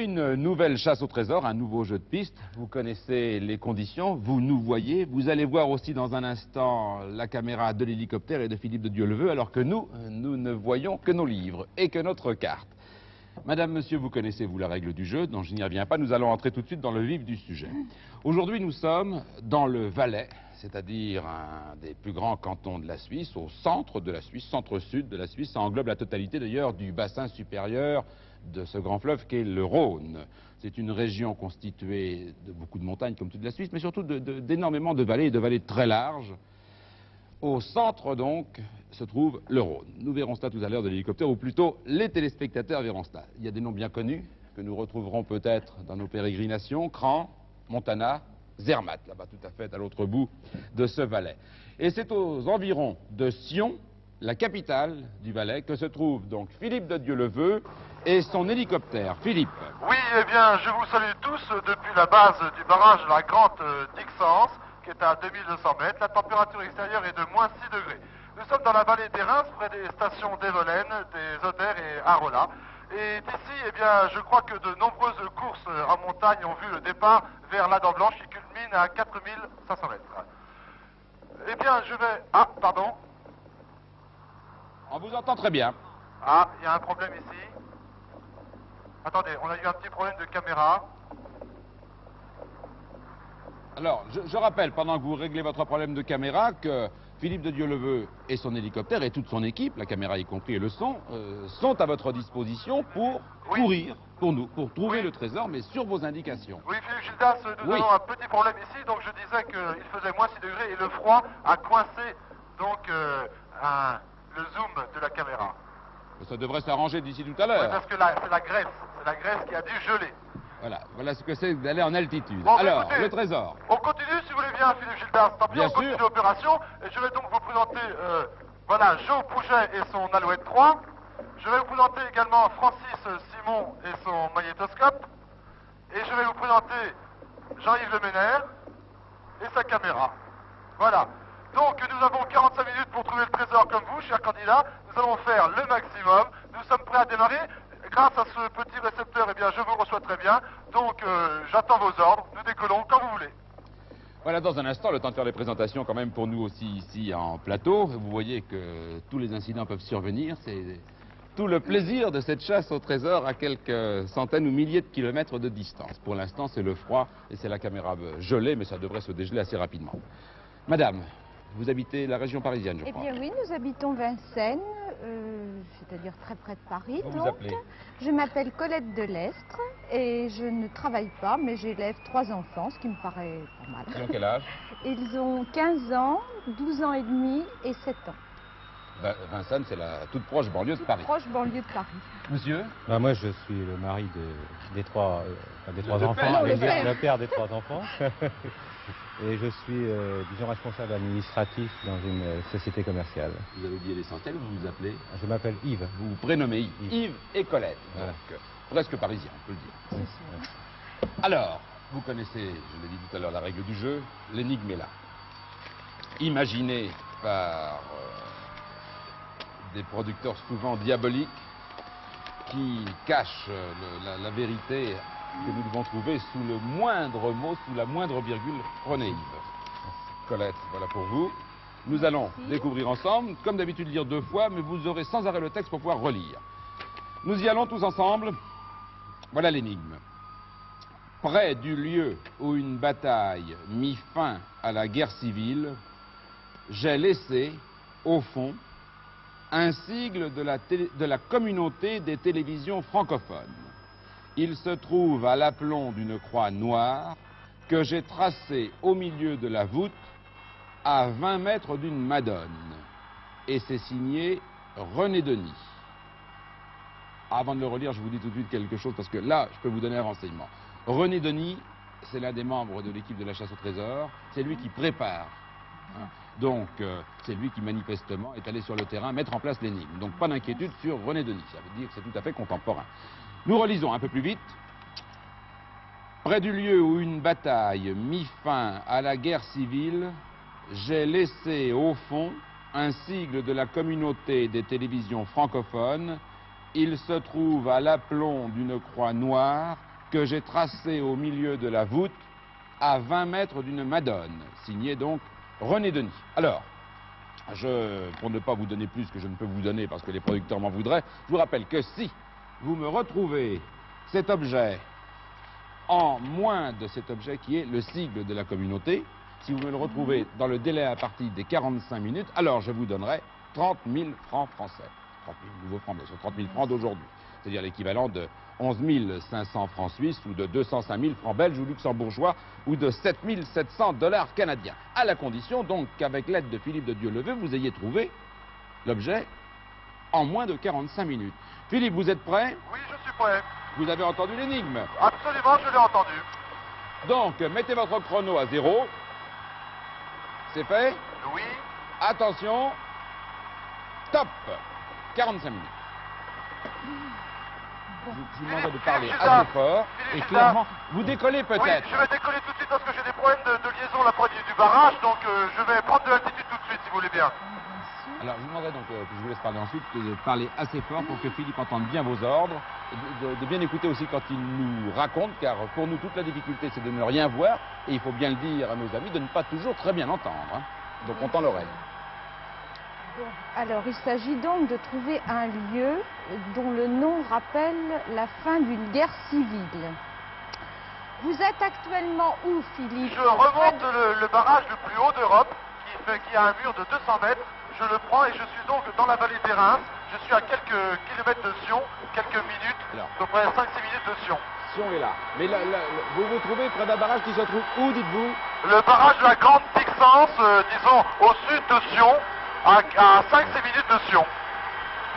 Aujourd'hui, une nouvelle chasse au trésor, un nouveau jeu de piste. Vous connaissez les conditions, vous nous voyez. Vous allez voir aussi dans un instant la caméra de l'hélicoptère et de Philippe de Dieuleveux, alors que nous ne voyons que nos livres et que notre carte. Madame, monsieur, vous connaissez, vous, la règle du jeu, donc je n'y reviens pas. Nous allons entrer tout de suite dans le vif du sujet. Aujourd'hui, nous sommes dans le Valais, c'est-à-dire un des plus grands cantons de la Suisse, au centre de la Suisse, centre-sud de la Suisse. Ça englobe la totalité, d'ailleurs, du bassin supérieur de ce grand fleuve qu'est le Rhône. C'est une région constituée de beaucoup de montagnes, comme toute la Suisse, mais surtout d'énormément de vallées, et de vallées très larges. Au centre, donc, se trouve le Rhône. Nous verrons cela tout à l'heure de l'hélicoptère, ou plutôt les téléspectateurs verront cela. Il y a des noms bien connus que nous retrouverons peut-être dans nos pérégrinations: Cran, Montana, Zermatt, là-bas tout à fait à l'autre bout de ce Valais. Et c'est aux environs de Sion, la capitale du Valais, que se trouve donc Philippe de Dieuleveux et son hélicoptère. Philippe. Oui, eh bien, je vous salue tous depuis la base du barrage de la Grande Dixence, qui est à 2200 mètres. La température extérieure est de moins 6 degrés. Nous sommes dans la vallée des Reims, près des stations d'Evelen, des Odères et Arola. Et d'ici, eh bien, je crois que de nombreuses courses en montagne ont vu le départ vers la Dent Blanche, qui culmine à 4500 mètres. Eh bien, je vais... Ah, pardon. On vous entend très bien. Ah, il y a un problème ici. Attendez, on a eu un petit problème de caméra. Alors, je rappelle, pendant que vous réglez votre problème de caméra, que Philippe de Dieuleveux et son hélicoptère et toute son équipe, la caméra y compris et le son, sont à votre disposition pour courir pour nous, pour trouver le trésor, mais sur vos indications. Oui, Philippe Gildas, nous avons un petit problème ici, donc je disais qu'il faisait moins 6 degrés et le froid a coincé donc le zoom de la caméra. Ça devrait s'arranger d'ici tout à l'heure. Oui, parce que c'est la Grèce qui a dû geler. Voilà ce que c'est d'aller en altitude. Bon, alors, écoutez, le trésor. On continue si vous voulez bien, Philippe Gildas. Tant pis, Bien on continue sûr. l'opération. Et je vais donc vous présenter, voilà, Joe Pouget et son Alouette 3. Je vais vous présenter également Francis Simon et son magnétoscope. Et je vais vous présenter Jean-Yves Leménaire et sa caméra. Voilà. Donc nous avons 45 minutes pour trouver le trésor comme vous, chers candidats. Nous allons faire le maximum. Nous sommes prêts à démarrer. Grâce à ce petit récepteur, eh bien, je vous reçois très bien. Donc j'attends vos ordres. Nous décollons quand vous voulez. Voilà, dans un instant, le temps de faire les présentations quand même pour nous aussi ici en plateau. Vous voyez que tous les incidents peuvent survenir. C'est tout le plaisir de cette chasse au trésor à quelques centaines ou milliers de kilomètres de distance. Pour l'instant, c'est le froid et c'est la caméra gelée, mais ça devrait se dégeler assez rapidement. Madame, vous habitez la région parisienne, je crois. Eh bien oui, nous habitons Vincennes, c'est-à-dire très près de Paris. Vous appelez? Je m'appelle Colette Delestre et je ne travaille pas, mais j'élève 3 enfants, ce qui me paraît pas mal. Ils ont quel âge? Ils ont 15 ans, 12 ans et demi et 7 ans. Vincennes, c'est la toute proche banlieue de Paris. Proche banlieue de Paris. Monsieur? Moi, je suis le mari des trois enfants, père. le père des 3 enfants. Et je suis, disons, responsable administratif dans une société commerciale. Vous avez oublié l'essentiel, vous vous appelez? Je m'appelle Yves. Vous vous prénommez Yves. Yves et Colette. Voilà. Donc, presque parisien, on peut le dire. Alors, vous connaissez, je l'ai dit tout à l'heure, la règle du jeu. L'énigme est là. Imaginée par des producteurs souvent diaboliques qui cachent la vérité que nous devons trouver sous le moindre mot, sous la moindre virgule. Prenez Yves. Colette, voilà pour vous. Nous allons découvrir ensemble, comme d'habitude lire 2 fois, mais vous aurez sans arrêt le texte pour pouvoir relire. Nous y allons tous ensemble. Voilà l'énigme. Près du lieu où une bataille mit fin à la guerre civile, j'ai laissé, au fond, un sigle de la communauté des télévisions francophones. Il se trouve à l'aplomb d'une croix noire que j'ai tracée au milieu de la voûte à 20 mètres d'une madone. Et c'est signé René Denis. Avant de le relire, je vous dis tout de suite quelque chose parce que là, je peux vous donner un renseignement. René Denis, c'est l'un des membres de l'équipe de la chasse au trésor. C'est lui qui prépare. Donc, c'est lui qui manifestement est allé sur le terrain mettre en place l'énigme. Donc, pas d'inquiétude sur René Denis. Ça veut dire que c'est tout à fait contemporain. Nous relisons un peu plus vite. Près du lieu où une bataille mit fin à la guerre civile, j'ai laissé au fond un sigle de la communauté des télévisions francophones. Il se trouve à l'aplomb d'une croix noire que j'ai tracé au milieu de la voûte à 20 mètres d'une madone, signé donc René Denis. Alors, pour ne pas vous donner plus que je ne peux vous donner parce que les producteurs m'en voudraient, je vous rappelle que si vous me retrouvez cet objet en moins de cet objet qui est le sigle de la communauté, si vous me le retrouvez dans le délai à partir des 45 minutes, alors je vous donnerai 30 000 francs français. 30 000 nouveaux francs, bien sûr, 30 000 francs d'aujourd'hui. C'est-à-dire l'équivalent de 11 500 francs suisses ou de 205 000 francs belges ou luxembourgeois ou de 7 700 $ canadiens. À la condition donc qu'avec l'aide de Philippe de Dieuleveux, vous ayez trouvé l'objet en moins de 45 minutes. Philippe, vous êtes prêt? Oui, je suis prêt. Vous avez entendu l'énigme? Absolument, je l'ai entendu. Donc, mettez votre chrono à 0. C'est fait? Oui. Attention. Stop. 45 minutes. Je vous demanderai de parler assez fort et clairement. Vous décollez peut-être? Oui, je vais décoller tout de suite parce que j'ai des problèmes de liaison la poignée du barrage, donc je vais prendre de l'altitude tout de suite si vous voulez bien. Alors, je vous demanderai donc, que je vous laisse parler ensuite, de parler assez fort pour que Philippe entende bien vos ordres, de bien écouter aussi quand il nous raconte, car pour nous, toute la difficulté, c'est de ne rien voir, et il faut bien le dire à nos amis, de ne pas toujours très bien entendre. Hein. Donc, on tend l'oreille. Bon, alors, il s'agit donc de trouver un lieu dont le nom rappelle la fin d'une guerre civile. Vous êtes actuellement où, Philippe? Je remonte le barrage le plus haut d'Europe, qui a un mur de 200 mètres. Je le prends et je suis donc dans la vallée des Reims. Je suis à quelques kilomètres de Sion, quelques minutes, à peu près 5-6 minutes de Sion. Sion est là. Mais vous vous trouvez près d'un barrage qui se trouve où, dites-vous? Le barrage de la Grande Dixence, disons au sud de Sion, à 5-6 minutes de Sion.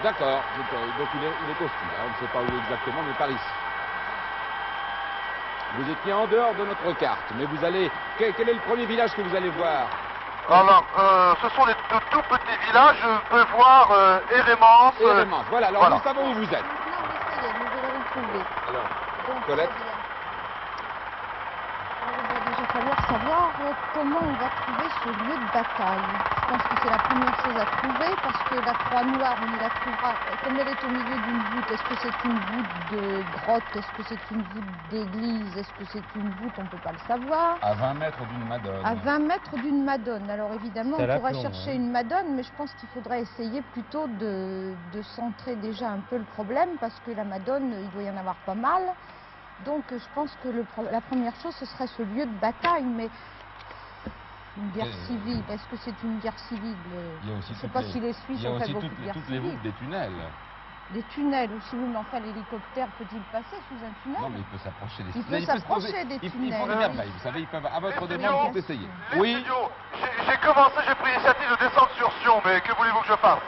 D'accord. Donc il est au sud. On ne sait pas où exactement, mais par ici. Vous étiez en dehors de notre carte, mais vous allez... Quel est le premier village que vous allez voir? Alors, ce sont de tout petits villages. Je peux voir Hérémence. Hérémence, voilà. Alors, voilà. nous savons où vous êtes. Non, mais ça y est, nous allons le trouver. Alors, Donc, Colette. il va déjà falloir savoir comment on va trouver ce lieu de bataille. Je pense que c'est la première chose à trouver parce que la croix noire, on y la trouvera. Comme elle est au milieu d'une voûte, est-ce que c'est une voûte de grotte? Est-ce que c'est une voûte d'église? Est-ce que c'est une voûte? On ne peut pas le savoir. À 20 mètres d'une madone. À 20 mètres d'une madone. Alors évidemment, on pourrait chercher hein. une madone, mais je pense qu'il faudrait essayer plutôt de centrer déjà un peu le problème parce que la madone, il doit y en avoir pas mal. Donc je pense que la première chose, ce serait ce lieu de bataille, mais une guerre civile, est-ce que c'est une guerre civile? Il y a aussi je ne sais pas si les Suisses ont fait beaucoup de guerres toutes les voûtes des tunnels. Des tunnels, ou si oui, mais enfin l'hélicoptère peut-il passer sous un tunnel? Non, mais il peut s'approcher des Il tunnels. peut s'approcher des tunnels. Ils font des merveilles, vous savez, ils peuvent, à votre demande, tout essayer. Les Oui. studios, j'ai commencé, j'ai pris l'initiative de descendre sur Sion, mais que voulez-vous que je fasse?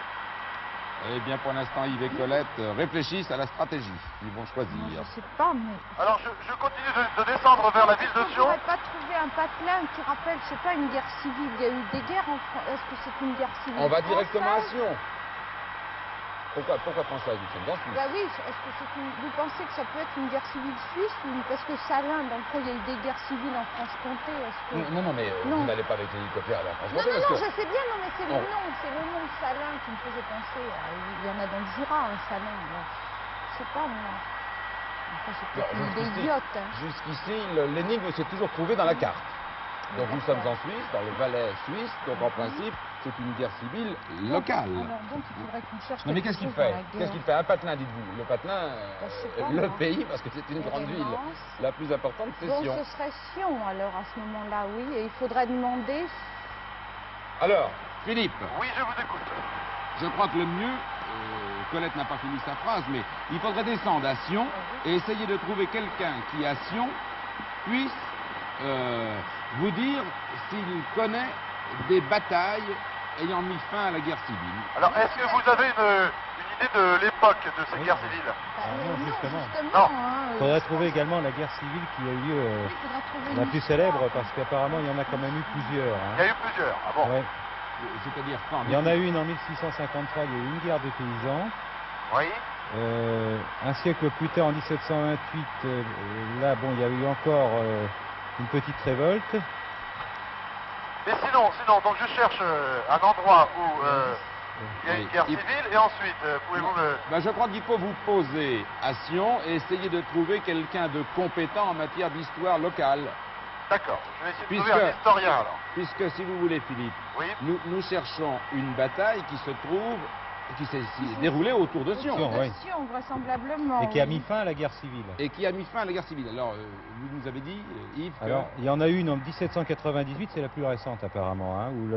Eh bien, pour l'instant, Yves et Colette réfléchissent à la stratégie qu'ils vont choisir. Je ne sais pas, mais... Alors, je continue de descendre vers la ville de Est-ce Sion. qu'on ne pourrait pas trouver un patelin qui rappelle, je ne sais pas, une guerre civile? Il y a eu des guerres en France. Est-ce que c'est une guerre civile? On va directement à française? Sion. Pourquoi penser à Sion? Bah oui, est-ce que c'est vous pensez que ça peut être une guerre civile suisse ou parce que Salins, dans le fond, il y a eu des guerres civiles en Franche-Comté, est-ce que... Non, mais Non. vous n'allez pas avec l'hélicoptère là. Non, je sais bien, non, mais c'est le nom de Salins qui me faisait penser. Il y en a dans le Jura, un Salins. Je sais pas, moi. Enfin, c'est peut-être une idée idiote. Hein. Jusqu'ici, l'énigme s'est toujours trouvée dans la carte. Donc nous sommes en Suisse, dans le Valais suisse, donc en principe, c'est une guerre civile locale. Alors donc il faudrait qu'on cherche. Non mais qu'est-ce qu'il fait? Qu'est-ce qu'il fait? Un patelin, dites-vous. Le patelin, le pays, parce que c'est une grande ville, la plus importante, c'est Sion. Donc ce serait Sion alors à ce moment-là, oui, et il faudrait demander... Alors, Philippe. Oui, je vous écoute. Je crois que le mieux, Colette n'a pas fini sa phrase, mais il faudrait descendre à Sion et essayer de trouver quelqu'un qui, à Sion, puisse vous dire s'il connaît des batailles ayant mis fin à la guerre civile. Alors, est-ce que vous avez une idée de l'époque de cette guerre civile? non, justement. Non. Il faudrait trouver également la guerre civile qui a eu lieu, la plus célèbre, parce qu'apparemment il y en a quand même eu plusieurs. Hein. Il y a eu plusieurs, ah bon? Ouais. C'est-à-dire quand? Il y en a eu une en 1653, il y a eu une guerre des paysans. Oui. Un siècle plus tard, en 1728, là, bon, il y a eu encore une petite révolte. Mais sinon, donc je cherche un endroit où Il y a une Oui. guerre civile et ensuite, pouvez-vous me... Ben, je crois qu'il faut vous poser à Sion et essayer de trouver quelqu'un de compétent en matière d'histoire locale. D'accord, je vais essayer de Puisque- trouver un historien alors. Puisque, si vous voulez, Philippe, Oui. nous cherchons une bataille qui se trouve, qui s'est déroulée autour de Sion. Sion, oui. Sion, vraisemblablement. Et qui a oui. mis fin à la guerre civile. Et qui a mis fin à la guerre civile. Alors, vous nous avez dit, Yves, que... Alors, il y en a une en 1798, c'est la plus récente apparemment, hein, où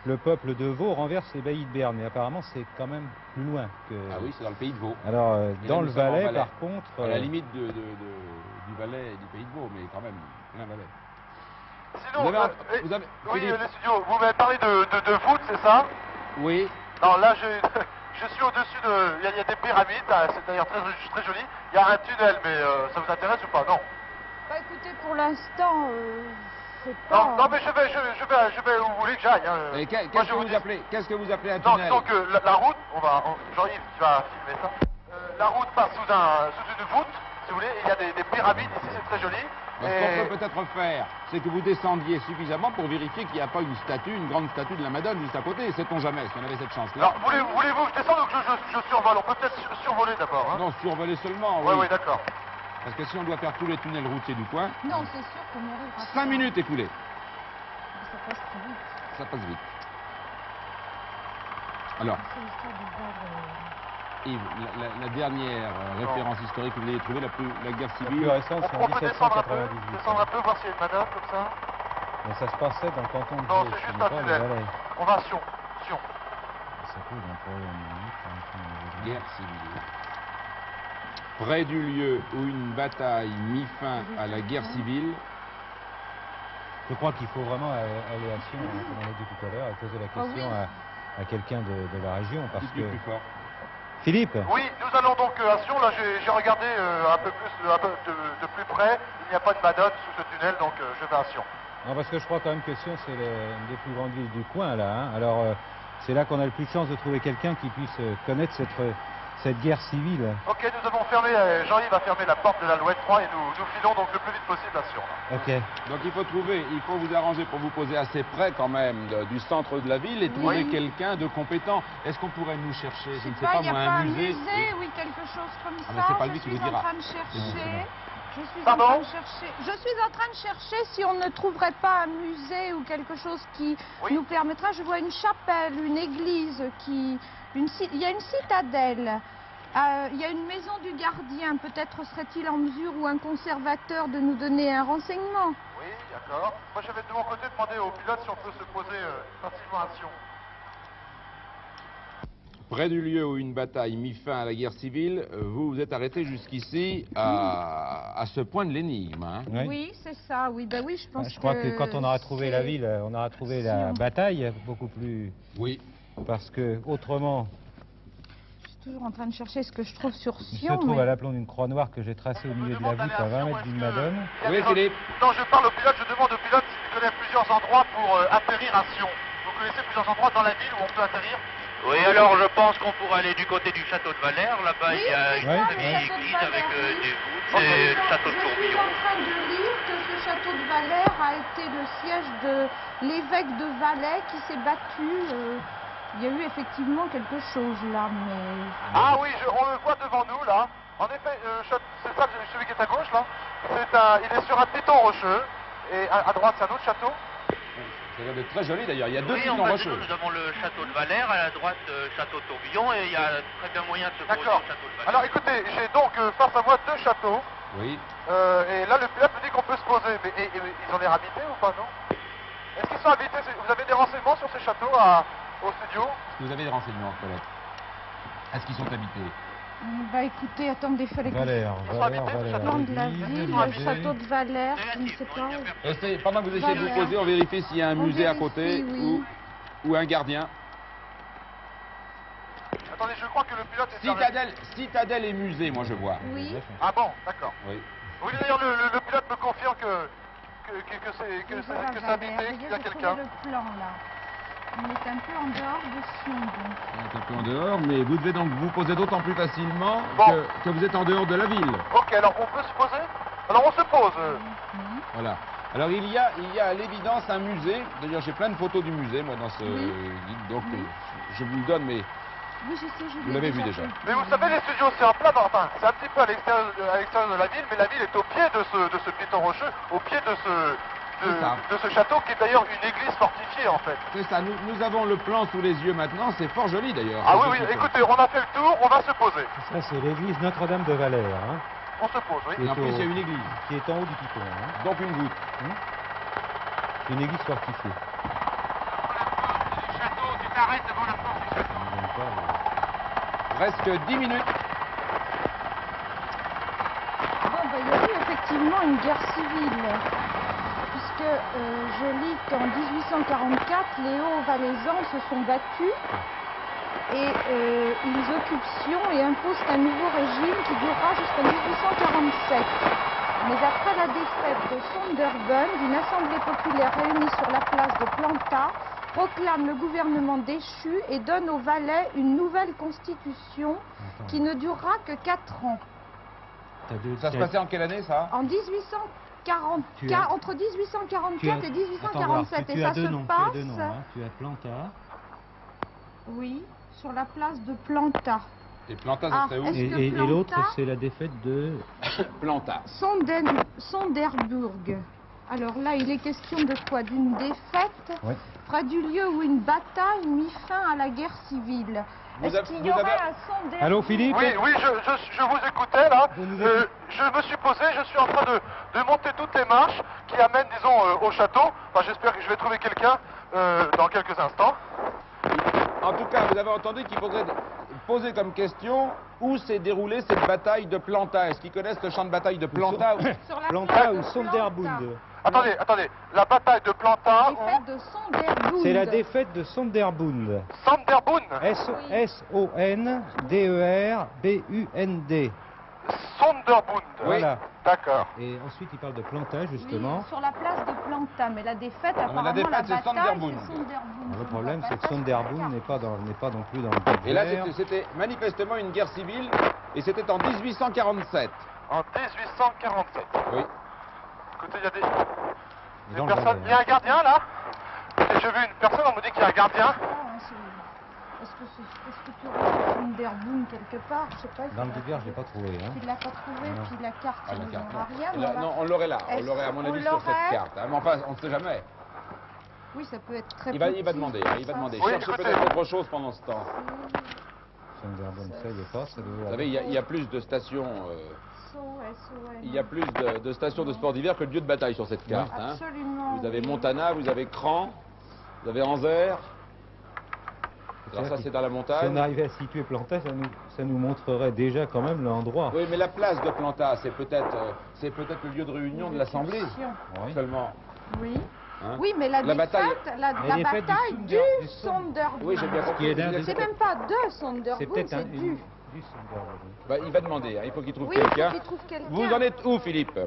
le peuple de Vaud renverse les baillis de Berne. Mais apparemment, c'est quand même plus loin que... Ah oui, c'est dans le pays de Vaud. Alors, Et dans là, le nous sommes en Valais, Valais. par contre... À la limite du Valais et du pays de Vaud, mais quand même, plein Valais. Sinon, Vous avez- vous avez- oui, Philippe. les studios, vous m'avez parlé de voûtes, c'est ça? Oui. Non, là, je suis au-dessus de... Il y a des pyramides, c'est d'ailleurs très, très joli. Il y a un tunnel, mais ça vous intéresse ou pas? Non. Bah écoutez, pour l'instant, c'est pas... Non, non, mais je vais où vous voulez que j'aille. Hein. Et Moi, qu'est-ce je que vous vous dis- appelez, qu'est-ce que vous appelez un Non, tunnel? disons que la route, Jean-Yves, tu vas filmer ça. La route passe sous une voûte, si vous voulez, et il y a des pyramides ici, c'est très joli. Ce qu'on peut peut-être faire, c'est que vous descendiez suffisamment pour vérifier qu'il n'y a pas une statue, une grande statue de la Madone juste à côté. Sait-on jamais si on avait cette chance-là? Alors, voulez-vous que je descende ou que je survole? On peut peut-être survoler d'abord. Hein. Non, survoler seulement, Oui, oui. oui, d'accord. Parce que si on doit faire tous les tunnels routiers du coin, Non, c'est sûr qu'on y arrivera. 5 minutes écoulées. Ça passe très vite. Ça passe vite. Alors, C'est l'histoire du bar, Yves, la dernière référence historique que vous avez trouvée, la guerre La plus civile. récente, c'est en On peut descendre un peu, 1798. voir s'il y a une manœuvre comme ça. Mais ça se passait dans le canton de Non, Vaud, c'est ce juste n'est un pas le tunnel. Valais. On va à Sion. Ça peut, donc, pour aller en minute, hein, Guerre civile. Près du lieu où une bataille mit fin à la guerre civile, Je crois qu'il faut vraiment aller à Sion, hein, comme on l'a dit tout à l'heure, et poser la question à quelqu'un de la région. Parce dites-le que... plus fort. Philippe, Oui, nous allons donc à Sion. Là, j'ai regardé un peu de plus près. Il n'y a pas de Madone sous ce tunnel, donc je vais à Sion. non, parce que je crois quand même que Sion, c'est une des plus grandes villes du coin, là. Hein. Alors, c'est là qu'on a le plus de chance de trouver quelqu'un qui puisse connaître cette guerre civile. Ok, nous avons fermé, Jean-Yves a fermé la porte de l'Alouette 3 et nous filons donc le plus vite possible à Sion. Là. Ok. Donc il faut vous arranger pour vous poser assez près quand même du centre de la ville et trouver Oui. quelqu'un de compétent. Est-ce qu'on pourrait nous chercher, je ne sais pas, pas il n'y a moi, pas un un musée? musée, oui, quelque chose comme Ah, mais ça. c'est pas lui Je qui suis vous en dira. train de chercher. Je suis en Pardon train de chercher. Je suis en train de chercher si on ne trouverait pas un musée ou quelque chose qui Oui. nous permettra. Je vois une chapelle, une église il y a une citadelle. Il y a une maison du gardien. Peut-être serait-il en mesure ou un conservateur de nous donner un renseignement. Oui, d'accord. Moi, j'avais de mon côté demandé au pilote si on peut se poser facilement à Sion. Près du lieu où une bataille mit fin à la guerre civile, vous vous êtes arrêté jusqu'ici à ce point de l'énigme. Hein. Oui. Oui, c'est ça. Oui, ben oui, je pense Je crois que quand on aura trouvé la c'est- ville, on aura trouvé la Sion. bataille beaucoup plus... Oui. Parce que autrement, Je suis toujours en train de chercher ce que je trouve sur il se Sion. trouve mais- à l'aplomb d'une croix noire que j'ai tracée au milieu de la voûte à 20 mètres d'une Madone. Oui, Philippe. Non, je parle au pilote, je demande au pilote s'il connaît plusieurs endroits pour atterrir à Sion. Vous connaissez plusieurs endroits dans la ville où on peut atterrir? Oui, alors je pense qu'on pourrait aller du côté du château de Valère. Là-bas, Oui, il y a c'est une ça, très le vieille château de église avec Valère, oui. des voûtes. Ok. C'est le château de Je suis Tourbillon. en train de lire que ce château de Valère a été le siège de l'évêque de Valais qui s'est battu. Il y a eu effectivement quelque chose là, mais... Ah oui, on le voit devant nous là. En effet, c'est ça, celui qui est à gauche là. Il est sur un piton rocheux. Et à droite, c'est un autre château. Ça a l'air d'être très joli d'ailleurs. Il y a deux Oui, pitons en fait, rocheux. nous avons le château de Valère, à la droite, château de Tourbillon, et il y a très bien moyen de se poser D'accord. au château de Valère. Alors écoutez, j'ai donc face à moi deux châteaux. Oui. Et là, le pilote me dit qu'on peut se poser. Mais et ils ont l'air habités ou pas, non? Est-ce qu'ils sont habités? Vous avez des renseignements sur ces châteaux au studio? Est-ce que vous avez des renseignements, Colette? Est-ce qu'ils sont habités? Bah écoutez, attendez, il fallait que Valère, Ils sont Valère, habités, ce Valère. château plan de la l'église, ville, sont le habités. château de Valère, je ne Négatif, sais non, pas. il y a personne. Pendant que vous essayez de vous Valère. poser, on vérifie s'il y a un On musée à vérifie, côté oui. ou un gardien. Attendez, je crois que le pilote est arrêté. Citadelle et musée, moi je vois. Oui. Ah bon, d'accord. Oui. Oui, d'ailleurs, le pilote me confirme que c'est habité, qu'il y a quelqu'un. le plan là. On est un peu en dehors de Sion, donc. On est un peu en dehors, mais vous devez donc vous poser d'autant plus facilement Bon. que vous êtes en dehors de la ville. Ok, alors on peut se poser? Alors on se pose. Mhm. Voilà. Alors il y a à l'évidence un musée. D'ailleurs j'ai plein de photos du musée moi dans ce guide. Donc je vous le donne mais Oui, je sais, vous l'avez vu déjà. Mais vous savez, les studios, c'est en plein, enfin, c'est un petit peu à l'extérieur de la ville, mais la ville est au pied de ce piton rocheux, au pied de ce château, qui est d'ailleurs une église fortifiée, en fait. C'est ça, nous avons le plan sous les yeux maintenant, c'est fort joli d'ailleurs. Ah oui, écoutez, on a fait le tour, on va se poser. Ça, c'est l'église Notre-Dame de Valère. Hein, On se pose, oui. Et en plus il y a une église, qui est en haut du piton. Hein. donc une voûte. Une église fortifiée. Le château, tu t'arrêtes devant la porte du château. On ne donne pas, Presque 10 minutes. Bon, il y a eu effectivement une guerre civile, puisque je lis qu'en 1844, les Hauts-Valaisans se sont battus et ils occupent Sion et imposent un nouveau régime qui durera jusqu'en 1847. Mais après la défaite de Sonderbourg, une assemblée populaire réunie sur la place de Planta proclame le gouvernement déchu et donne aux Valais une nouvelle constitution qui ne durera que 4 ans. Ça se passait en quelle année ça? En 1844, entre 1844 et 1847, et ça se passe... Tu as deux noms, hein. Tu as Planta. Oui, sur la place de Planta. Et Planta, ça serait où? Et l'autre, c'est la défaite de... Planta. Sonderbourg. Alors là, il est question de quoi? D'une défaite près du lieu où une bataille mit fin à la guerre civile. Est-ce qu'il y aurait un Sonderbourg? Allô, Philippe? Oui, je vous écoutais, là. Je me suis posé, je suis en train de monter toutes les marches qui amènent, disons, au château. Enfin, j'espère que je vais trouver quelqu'un dans quelques instants. En tout cas, vous avez entendu qu'il faudrait poser comme question où s'est déroulée cette bataille de Planta. Est-ce qu'ils connaissent le champ de bataille de Planta? Sur la Planta place ou de Sonderbourg? Attendez, la bataille de Planta... La défaite de Sonderbourg. C'est la défaite de Sonderbourg. Sonderbourg. S-O-N-D-E-R-B-U-N-D. Sonderbourg. Voilà. D'accord. Et ensuite, il parle de Planta, justement. Oui, sur la place de Planta, mais la défaite, apparemment, la défaite, c'est bataille, Sonderbourg. c'est Sonderbourg. Le problème, c'est que Sonderbourg n'est pas non plus dans le budget. Et là, c'était manifestement une guerre civile, et c'était en 1847. En 1847. Oui. Écoutez, il y a des Dans le personnes... Valais, Il y a un gardien, là. J'ai vu une personne, on me dit qu'il y a un gardien. Est-ce que tu aurais Sonderbourg quelque part? Je sais pas. Dans le Bigard, je ne l'ai pas trouvé. Hein. Tu ne l'as pas trouvé, Non. puis la carte, Ah, la il n'y carte, aura rien. Là, non, on l'aurait là. On Est-ce l'aurait, à mon qu'on avis, sur cette l'aurait? carte. Hein, mais enfin, on ne sait jamais. Oui, ça peut être très Il va petit, demander. Il va demander. Oui, Cherchez écoutez. peut-être autre chose pendant ce temps. Sonderbourg, ça, il n'est pas. Vous savez, il y a plus de stations... SOS. il y a plus de stations de sport d'hiver que de lieux de bataille sur cette carte. Hein. Absolument. Vous avez Montana, vous avez Cran, vous avez Anzère. Alors ça, c'est dans la Si on montagne. arrivait à situer Planta, ça nous montrerait déjà quand même l'endroit. Oui, mais la place de Planta, c'est peut-être le lieu de réunion de l'Assemblée. Oui. Seulement. Oui. Hein. Oui, mais la bataille... défaite, la défaite bataille du du Sonderbourg. Sonderbourg. Oui, j'ai bien compris. C'est même pas de Sonderbourg, C'est peut-être c'est du. du Sonderbourg. Bah, il va demander, hein, il faut qu'il trouve Oui, il faut quelqu'un. qu'il trouve quelqu'un. Vous en êtes où, Philippe?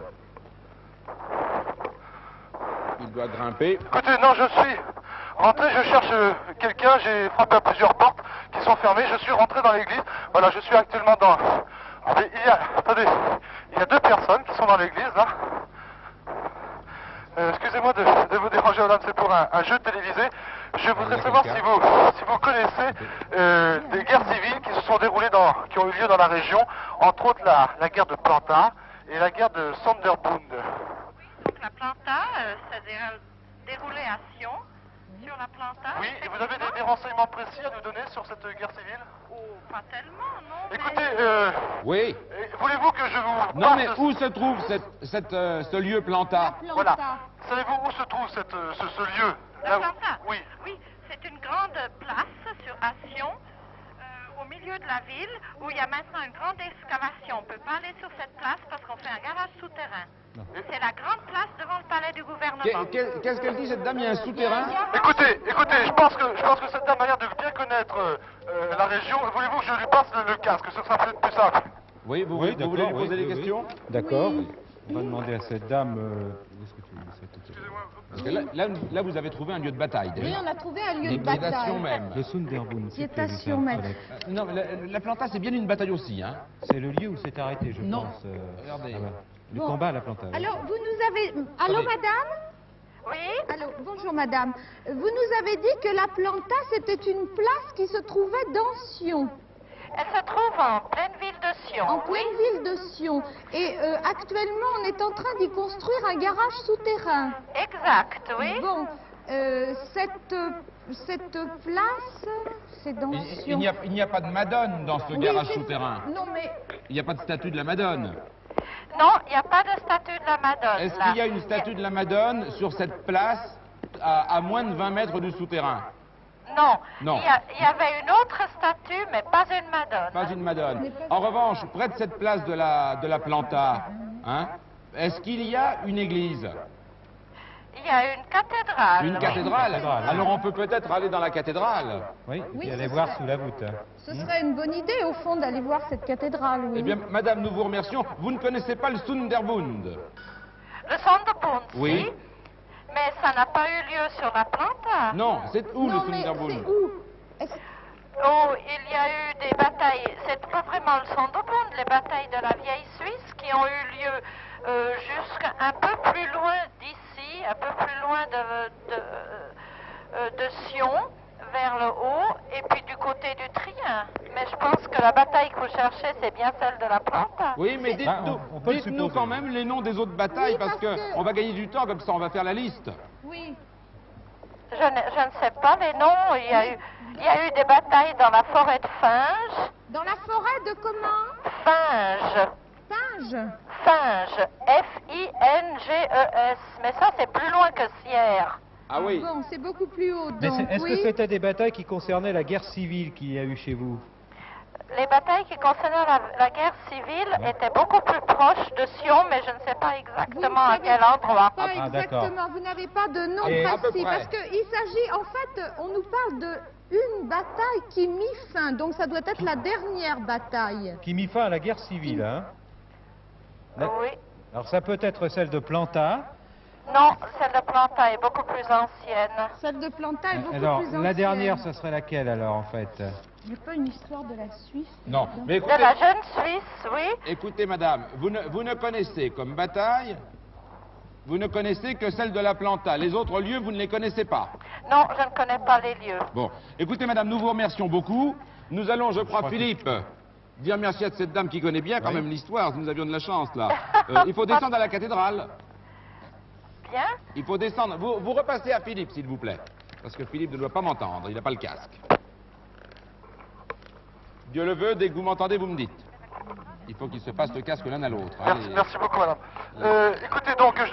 Il doit grimper. Écoutez, non, je suis rentré, je cherche quelqu'un, j'ai frappé à plusieurs portes qui sont fermées, je suis rentré dans l'église. Voilà, je suis actuellement dans... Attendez, il y a 2 personnes qui sont dans l'église, là. Excusez-moi de vous déranger, madame, c'est pour un jeu télévisé. Je voudrais savoir si vous connaissez des guerres civiles qui se sont déroulées qui ont eu lieu dans la région, entre autres la guerre de Planta et la guerre de Sonderbourg. Donc la Planta s'est déroulée à Sion, sur la Planta. Oui, et vous avez des renseignements précis à nous donner sur cette guerre civile? Oh, pas tellement, non. Écoutez, Oui. voulez-vous que je vous Non, passe mais où se trouve ce lieu Planta? Voilà. Savez-vous où se trouve ce lieu? La Là où- Planta? Oui. Oui, c'est une grande place à Sion, au milieu de la ville, où il y a maintenant une grande excavation. On ne peut pas aller sur cette place parce qu'on fait un garage souterrain. C'est la grande place devant le palais du gouvernement. Qu'est-ce qu'elle dit, cette dame? Il y a un souterrain? Écoutez, je pense que cette dame a l'air de bien connaître la région. Voulez-vous que je lui passe le casque? Ce sera peut-être plus simple. Oui, vous voulez lui poser des questions? D'accord. Oui. On va demander à cette dame... où est-ce que tu Parce que là, vous avez trouvé un lieu de bataille, Oui, déjà. on a trouvé un lieu Une de bataille. prédation même. Le Sonderbourg. Qui est à Sion même. Non, mais la Planta, c'est bien une bataille aussi, hein. C'est le lieu où c'est arrêté, je Non. pense. Regardez. Ah bah. du Bon. combat à la planta. oui. Alors, vous nous avez... Allô, Attendez. madame? Oui, Allô, bonjour, madame. Vous nous avez dit que la planta, c'était une place qui se trouvait dans Sion, elle se trouve en pleine ville de Sion. en pleine ville de Sion. Et actuellement, on est en train d'y construire un garage souterrain. Exact, oui. Bon, cette place, c'est dans Sion. Il n'y a pas de Madone dans ce Oui, garage c'est- souterrain. Non, mais... Il n'y a pas de statue de la Madone. Non, il n'y a pas de statue de la Madone. Est-ce là. qu'il y a une statue de la Madone sur cette place à moins de 20 mètres du souterrain? Non. Non. Il y avait une autre statue, mais pas une Madone. Pas une Madone. En revanche, près de cette place de la planta, hein, est-ce qu'il y a une église? Il y a une cathédrale. Une oui. cathédrale? Cathédrale. Alors on peut peut-être aller dans la cathédrale. Oui, Oui, et aller c'est voir ça. sous la voûte. Ce serait une bonne idée, au fond, d'aller voir cette cathédrale, oui. Eh bien, madame, nous vous remercions. Vous ne connaissez pas le Sunderbund? Le Sonderbund, Oui. si. Mais ça n'a pas eu lieu sur la planta. Non, c'est où Non, le mais Sunderbund? c'est où? Est-ce- Oh, il y a eu des batailles. C'est pas vraiment le Sonderbund, les batailles de la vieille Suisse qui ont eu lieu jusqu'à un peu plus loin d'ici, un peu plus loin de Sion, vers le haut, et puis du côté du Trien. Mais je pense que la bataille que vous cherchez, c'est bien celle de la planta. Oui, mais Ah, on peut le dites-nous supposer. quand même les noms des autres batailles, Oui, parce parce que que- on va gagner du temps, comme ça on va faire la liste. Oui. Je ne sais pas les noms. Il y a eu des batailles dans la forêt de Finge. Dans la forêt de comment? Finge. Pinge. Finge. Finges. Mais ça, c'est plus loin que Sierre. Ah oui. Bon, c'est beaucoup plus haut, Mais donc, est-ce oui. que c'était des batailles qui concernaient la guerre civile qu'il y a eu chez vous? Les batailles qui concernaient la guerre civile étaient beaucoup plus proches de Sion, mais je ne sais pas Vous ne exactement à savez quel endroit. Pas Ah, d'accord. exactement, vous n'avez pas de nom Et à peu précis, près. parce qu'il s'agit, en fait, on nous parle de une bataille qui mit fin, donc ça doit être la dernière bataille. Qui mit fin à la guerre civile, hein? Oui. Alors ça peut être celle de Planta. Non, celle de Planta est beaucoup plus ancienne. Celle de Planta est beaucoup Alors, plus ancienne. la dernière, ce serait laquelle alors en fait? Il n'y a pas une histoire de la Suisse? Non, mais De écoutez, la jeune Suisse, oui. écoutez, madame, vous ne connaissez comme bataille, vous ne connaissez que celle de la planta. Les autres lieux, vous ne les connaissez pas. Non, je ne connais pas les lieux. Bon, écoutez, madame, nous vous remercions beaucoup. Nous allons, je crois, crois que- Philippe, dire merci à cette dame qui connaît bien quand Oui. même l'histoire. Nous avions de la chance, là. Il faut descendre à la cathédrale. Bien. Il faut descendre. Vous repassez à Philippe, s'il vous plaît. Parce que Philippe ne doit pas m'entendre. Il n'a pas le casque. Dieu le veut, dès que vous m'entendez, vous me dites. Il faut qu'il se passe le casque l'un à l'autre. Merci, Allez. merci beaucoup, madame. Écoutez, donc, moi,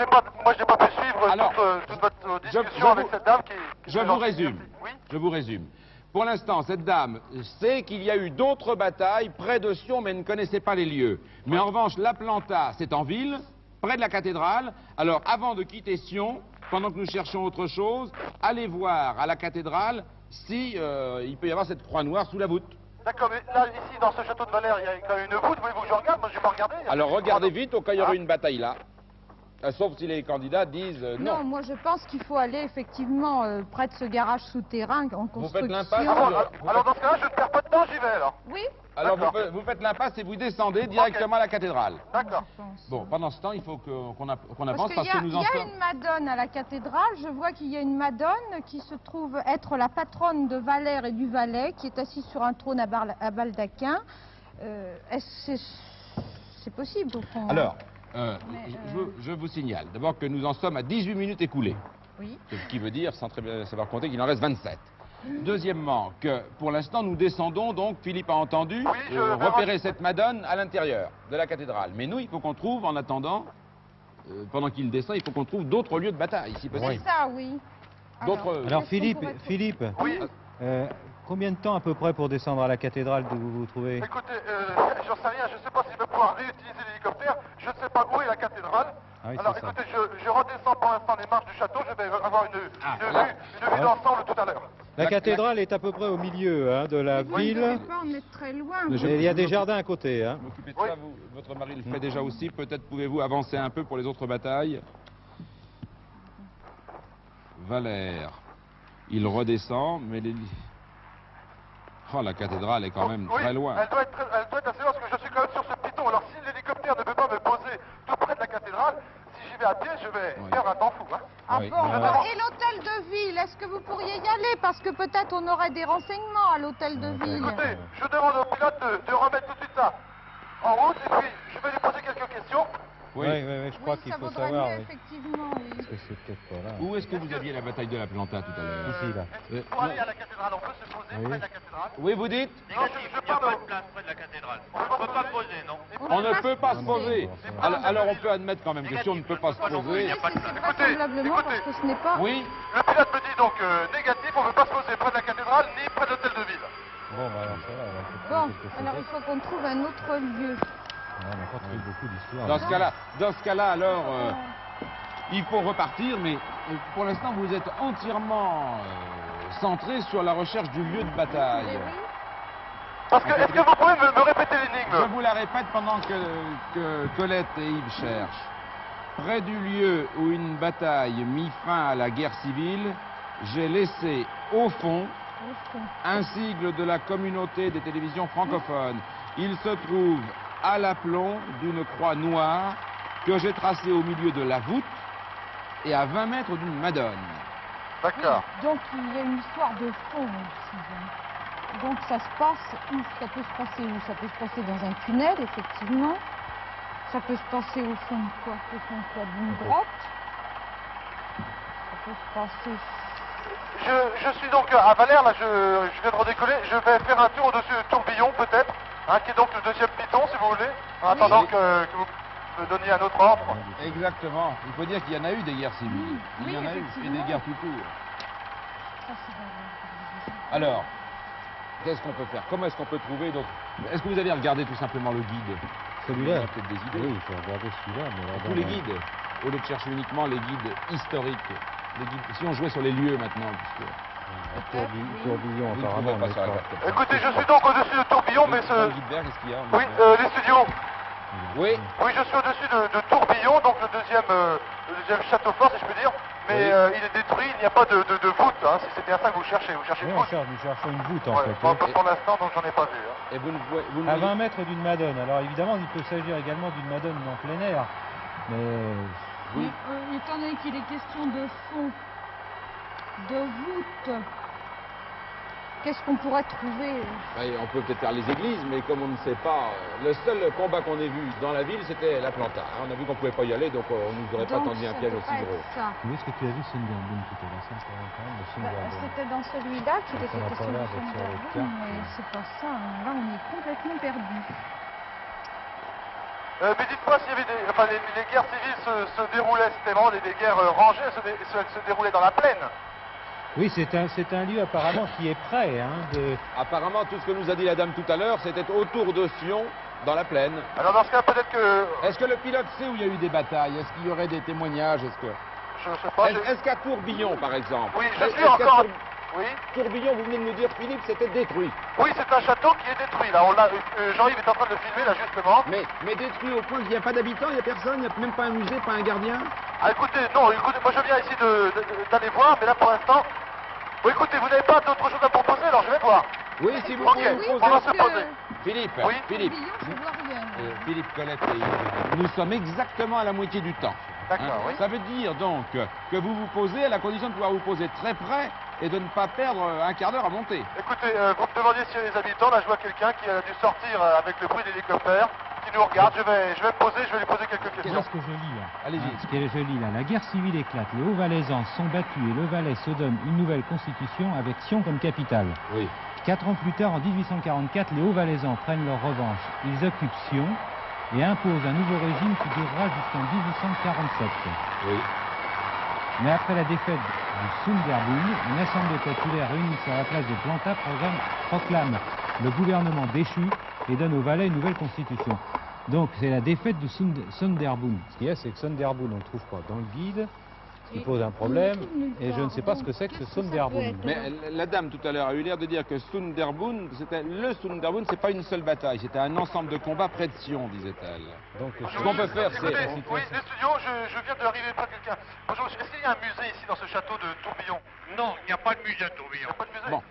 je n'ai pas pu suivre Alors, toute votre discussion je avec vous- cette dame qui... Je vous résume. Oui. Je vous résume. Pour l'instant, cette dame sait qu'il y a eu d'autres batailles près de Sion, mais elle ne connaissait pas les lieux. Mais en revanche, la planta, c'est en ville, près de la cathédrale. Alors, avant de quitter Sion, pendant que nous cherchons autre chose, allez voir à la cathédrale si il peut y avoir cette croix noire sous la voûte. D'accord, mais là, ici, dans ce château de Valère, il y a quand même une voûte. Voulez-vous que je regarde? Moi, je vais pas regarder. Alors, regardez vite au cas où il y aurait une bataille là. Sauf si les candidats disent Non, non. moi je pense qu'il faut aller effectivement près de ce garage souterrain en construction. faites l'impasse Ah bon, sur- alors, dans ce cas-là, je ne perds pas de temps, j'y vais, alors. Oui, Alors, D'accord. vous faites l'impasse et vous descendez directement à la cathédrale. D'accord. je pense. Bon, pendant ce temps, il faut qu'on avance Parce qu'il y a, nous il en y a sommes. une Madone à la cathédrale, je vois qu'il y a une Madone qui se trouve être la patronne de Valère et du Valais, qui est assise sur un trône à baldaquin. Est-ce que c'est possible au fond? Alors, Mais, je vous signale d'abord que nous en sommes à 18 minutes écoulées. Oui. Ce qui veut dire, sans très bien savoir compter, qu'il en reste 27. Deuxièmement, que pour l'instant, nous descendons, donc Philippe a entendu, Oui, je vais repérer cette Madone à l'intérieur de la cathédrale. Mais nous, il faut qu'on trouve, en attendant, pendant qu'il descend, il faut qu'on trouve d'autres lieux de bataille, si possible. C'est ça, oui. D'autres- Alors qu'est-ce qu'on Philippe, pourrait trouver? Philippe, Oui. combien de temps à peu près pour descendre à la cathédrale d'où vous vous trouvez? Écoutez, j'en sais rien, je ne sais pas si je vais pouvoir réutiliser l'hélicoptère, je ne sais pas où est la cathédrale. Ah oui, Alors c'est ça. écoutez, je redescends pour l'instant les marches du château, je vais avoir une là. vue d'ensemble tout à l'heure. La cathédrale est à peu près au milieu hein, de la Vous ne devez ville. pas en être très loin. Mais Et il y a des jardins à côté. Hein. Vous occupez de Oui. ça, votre mari le fait déjà aussi. Peut-être pouvez-vous avancer un peu pour les autres batailles. Valère, il redescend, mais les... Oh, la cathédrale est quand même Oui, très loin. elle doit être assez loin parce que je suis quand même sur ce piton. Alors si l'hélicoptère ne peut pas me poser tout près de la je vais Oui. perdre un temps fou. Hein. Ah Oui. bon, Alors- et l'hôtel de ville, est-ce que vous pourriez y aller? Parce que peut-être on aurait des renseignements à l'hôtel de ville. Écoutez, je demande au pilote de remettre tout de suite ça en route et puis je vais lui poser quelques questions. Oui. Oui, je crois Oui, qu'il ça faut vaudrait savoir. mieux, Oui. effectivement. Oui. Parce que c'est peut-être pas là. Où est-ce que vous aviez la bataille de la Planta tout à l'heure? Ici, là. Pour aller à la cathédrale, on peut se poser Oui. près de la cathédrale. Oui, vous dites? Négatif, je il n'y a parle pas au- de place près de la cathédrale. On ne peut pas poser, non. On ne peut pas se poser. Non, Alors on peut admettre quand même que si on ne peut pas se Négatif, poser... il n'y a pas de C'est place. vraisemblablement parce que ce n'est pas... Oui, Le pilote me dit donc négatif, on ne peut pas se poser près de la cathédrale ni près de l'hôtel de ville. Bon, bah alors ça va. On va Bon, quelque chose alors il d'autre. faut qu'on trouve un autre lieu. On n'a pas trouvé beaucoup d'histoires. dans ce cas-là, alors, il faut repartir, mais pour l'instant, vous êtes entièrement centré sur la recherche du lieu de bataille. Mais oui. Parce que, est-ce que vous pouvez me répéter Je l'énigme? vous la répète pendant que Colette et Yves cherchent. Près du lieu où une bataille mit fin à la guerre civile, j'ai laissé au fond Au fond. un sigle de la communauté des télévisions francophones. Il se trouve à l'aplomb d'une croix noire que j'ai tracée au milieu de la voûte et à 20 mètres d'une madone. D'accord. Donc il y a une histoire de fond aussi. hein. Donc ça se passe où? Ça peut se passer où? Ça peut se passer dans un tunnel, effectivement. Ça peut se passer au fond de quoi? Au fond de quoi? D'une grotte. Ça peut se passer... Je suis donc à Valère, là je viens de redécoller. Je vais faire un tour au-dessus de Tourbillon peut-être, hein, qui est donc le deuxième piton si vous voulez, en attendant Oui. que vous me donniez un autre ordre. Exactement. Il faut dire qu'il y en a eu des guerres civiles. Il y Oui, en a eu. Et effectivement. des guerres tout court. Ça, c'est vrai. Alors, qu'est-ce qu'on peut faire? Comment est-ce qu'on peut trouver donc... Est-ce que vous avez regardé tout simplement le guide? Celui-là. Vous avez peut-être des idées. Oui, il faut regarder celui-là. Mais là, Tous les guides, au lieu de chercher uniquement les guides historiques. Les guides... Si on jouait sur les lieux maintenant, puisque... Tourbillon, Vous ne apparemment. trouverez pas on sur la est carte. Écoutez, je suis donc au-dessus de Tourbillon, mais Dans le ce... guide vert, qu'est-ce qu'il y a? Oui, les studios. Oui. Oui, je suis au-dessus de Tourbillon, donc le deuxième château fort, si je peux dire. Mais Oui. il est détruit, il n'y a pas de voûte, hein, si c'est bien ça que vous cherchez. Vous cherchez Oui, une voûte. nous cherchons une voûte en Ouais, fait. pas pour l'instant, donc j'en ai pas vu. Hein. Et vous ne voyez... Vous ne À voyez- 20 mètres d'une madone. Alors évidemment, il peut s'agir également d'une madone en plein air. Mais Oui. Mais, étant donné qu'il est question de fond, de voûte, qu'est-ce qu'on pourrait trouver? Ben, on peut peut-être faire les églises, mais comme on ne sait pas, le seul combat qu'on ait vu dans la ville, c'était la Planta. On a vu qu'on ne pouvait pas y aller, donc on ne nous aurait pas Donc, tendu un ça piège peut aussi pas être gros. ça. où est-ce que tu as vu Sunderboom tout à l'heure? Ça me paraît quand même le Sunderboom. C'était dans celui-là qu'il Ça était n'a question pas de l'air d'être sur votre Sunderboom, carte. mais c'est pas ça. hein. Là, on est complètement perdu. Mais dites-moi s'il y avait des... Enfin, les guerres civiles se déroulaient, c'était vraiment des guerres rangées, elles se déroulaient dans la plaine. Oui, c'est un lieu apparemment qui est prêt. Hein, Apparemment, tout ce que nous a dit la dame tout à l'heure, c'était autour de Sion, dans la plaine. Alors dans ce cas, peut-être que... Est-ce que le pilote sait où il y a eu des batailles? Est-ce qu'il y aurait des témoignages? Je sais pas, Est-ce qu'à Tourbillon, par exemple? Oui, je est-ce suis qu'à encore... Oui. Tourbillon, vous venez de nous dire, Philippe, c'était détruit. Oui, c'est un château qui est détruit, là. Jean-Yves est en train de le filmer, là, justement. Mais détruit au point qu'il n'y a pas d'habitants, il n'y a personne, il n'y a même pas un musée, pas un gardien? Ah, écoutez, non, écoutez, moi je viens ici d'aller voir, mais là, pour l'instant... Bon, écoutez, vous n'avez pas d'autre chose à proposer, alors je vais voir. Oui, si vous Ok, pouvez oui, nous on poser... va parce se que poser. Philippe, Oui. Philippe, Tourbillon, je vois rien. Philippe, Colette et Yves, nous sommes exactement à la moitié du temps. D'accord, oui. Ça veut dire donc que vous vous posez à la condition de pouvoir vous poser très près et de ne pas perdre un quart d'heure à monter. Écoutez, vous me demandiez s'il y a des habitants, là je vois quelqu'un qui a dû sortir avec le bruit d'hélicoptère, qui nous regarde, je vais me poser, je vais lui poser quelques questions. Qu'est-ce que je lis là? Allez-y. Ce que je lis là, la guerre civile éclate, les Hauts-Valaisans sont battus et le Valais se donne une nouvelle constitution avec Sion comme capitale. Oui. 4 ans plus tard, en 1844, les Hauts-Valaisans prennent leur revanche. Ils occupent Sion et imposent un nouveau régime qui durera jusqu'en 1847. Oui. Mais après la défaite du Sunderboom, une assemblée populaire réunie sur la place de Planta proclame le gouvernement déchu et donne aux Valais une nouvelle constitution. Donc c'est la défaite du Sunderboom. Ce qu'il y a, c'est que Sunderboom, on ne le trouve pas dans le guide, ce qui pose un problème, et je ne sais pas ce que c'est que ce Sunderboom. Mais la dame tout à l'heure a eu l'air de dire que Sunderboom, c'est pas une seule bataille, c'était un ensemble de combats près de Sion, disait-elle. Donc Ce qu'on peut faire, Écoutez, c'est... oui, les studios, je viens d'arriver près de quelqu'un. Bonjour, est-ce qu'il y a un musée ici dans ce château de Tourbillon? Non, il n'y a pas de musée à Il Tourbillon. n'y a pas de musée? Bon,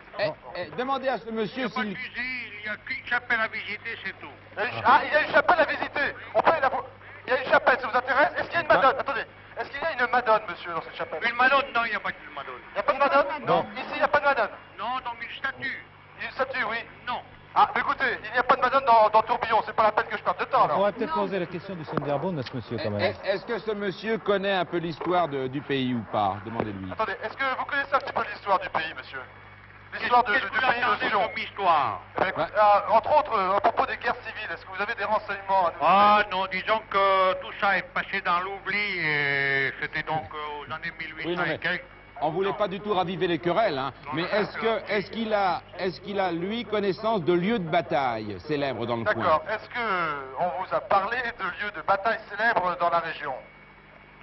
demandez à ce Il n'y monsieur a pas de s'il... musée, il n'y a qu'une chapelle à visiter, c'est tout. Ah, il y a une chapelle à visiter. On peut aller la voir. Il y a une chapelle, ça vous intéresse? Est-ce qu'il y a une madone? Attendez. Est-ce qu'il y y a une madone, monsieur, dans cette chapelle? Une madone? Non, il n'y a pas de madone. Il n'y a pas de madone? Non. Ici, il n'y a pas de madone. Non, donc une statue. Une statue, oui. Non. Ah, mais écoutez, il n'y a pas de madone dans Tourbillon, c'est pas la peine que je perde de temps, On alors. va peut-être poser la question du Sonderbund à ce monsieur quand même. Est-ce que ce monsieur connaît un peu l'histoire du pays ou pas? Demandez-lui. Attendez, est-ce que vous connaissez un petit peu l'histoire du pays, monsieur? L'histoire Qu'est-ce du que vous pays de attendez Sion. comme histoire? Eh bien, écoute, entre autres, à propos des guerres civiles, est-ce que vous avez des renseignements à nous Ah non, disons que tout ça est passé dans l'oubli et c'était donc aux années 1800 Oui, non, mais et quelques. on voulait pas du tout raviver les querelles, hein. Mais est-ce qu'il a, lui, connaissance de lieux de bataille célèbres dans le coin? D'accord. Est-ce que on vous a parlé de lieux de bataille célèbres dans la région?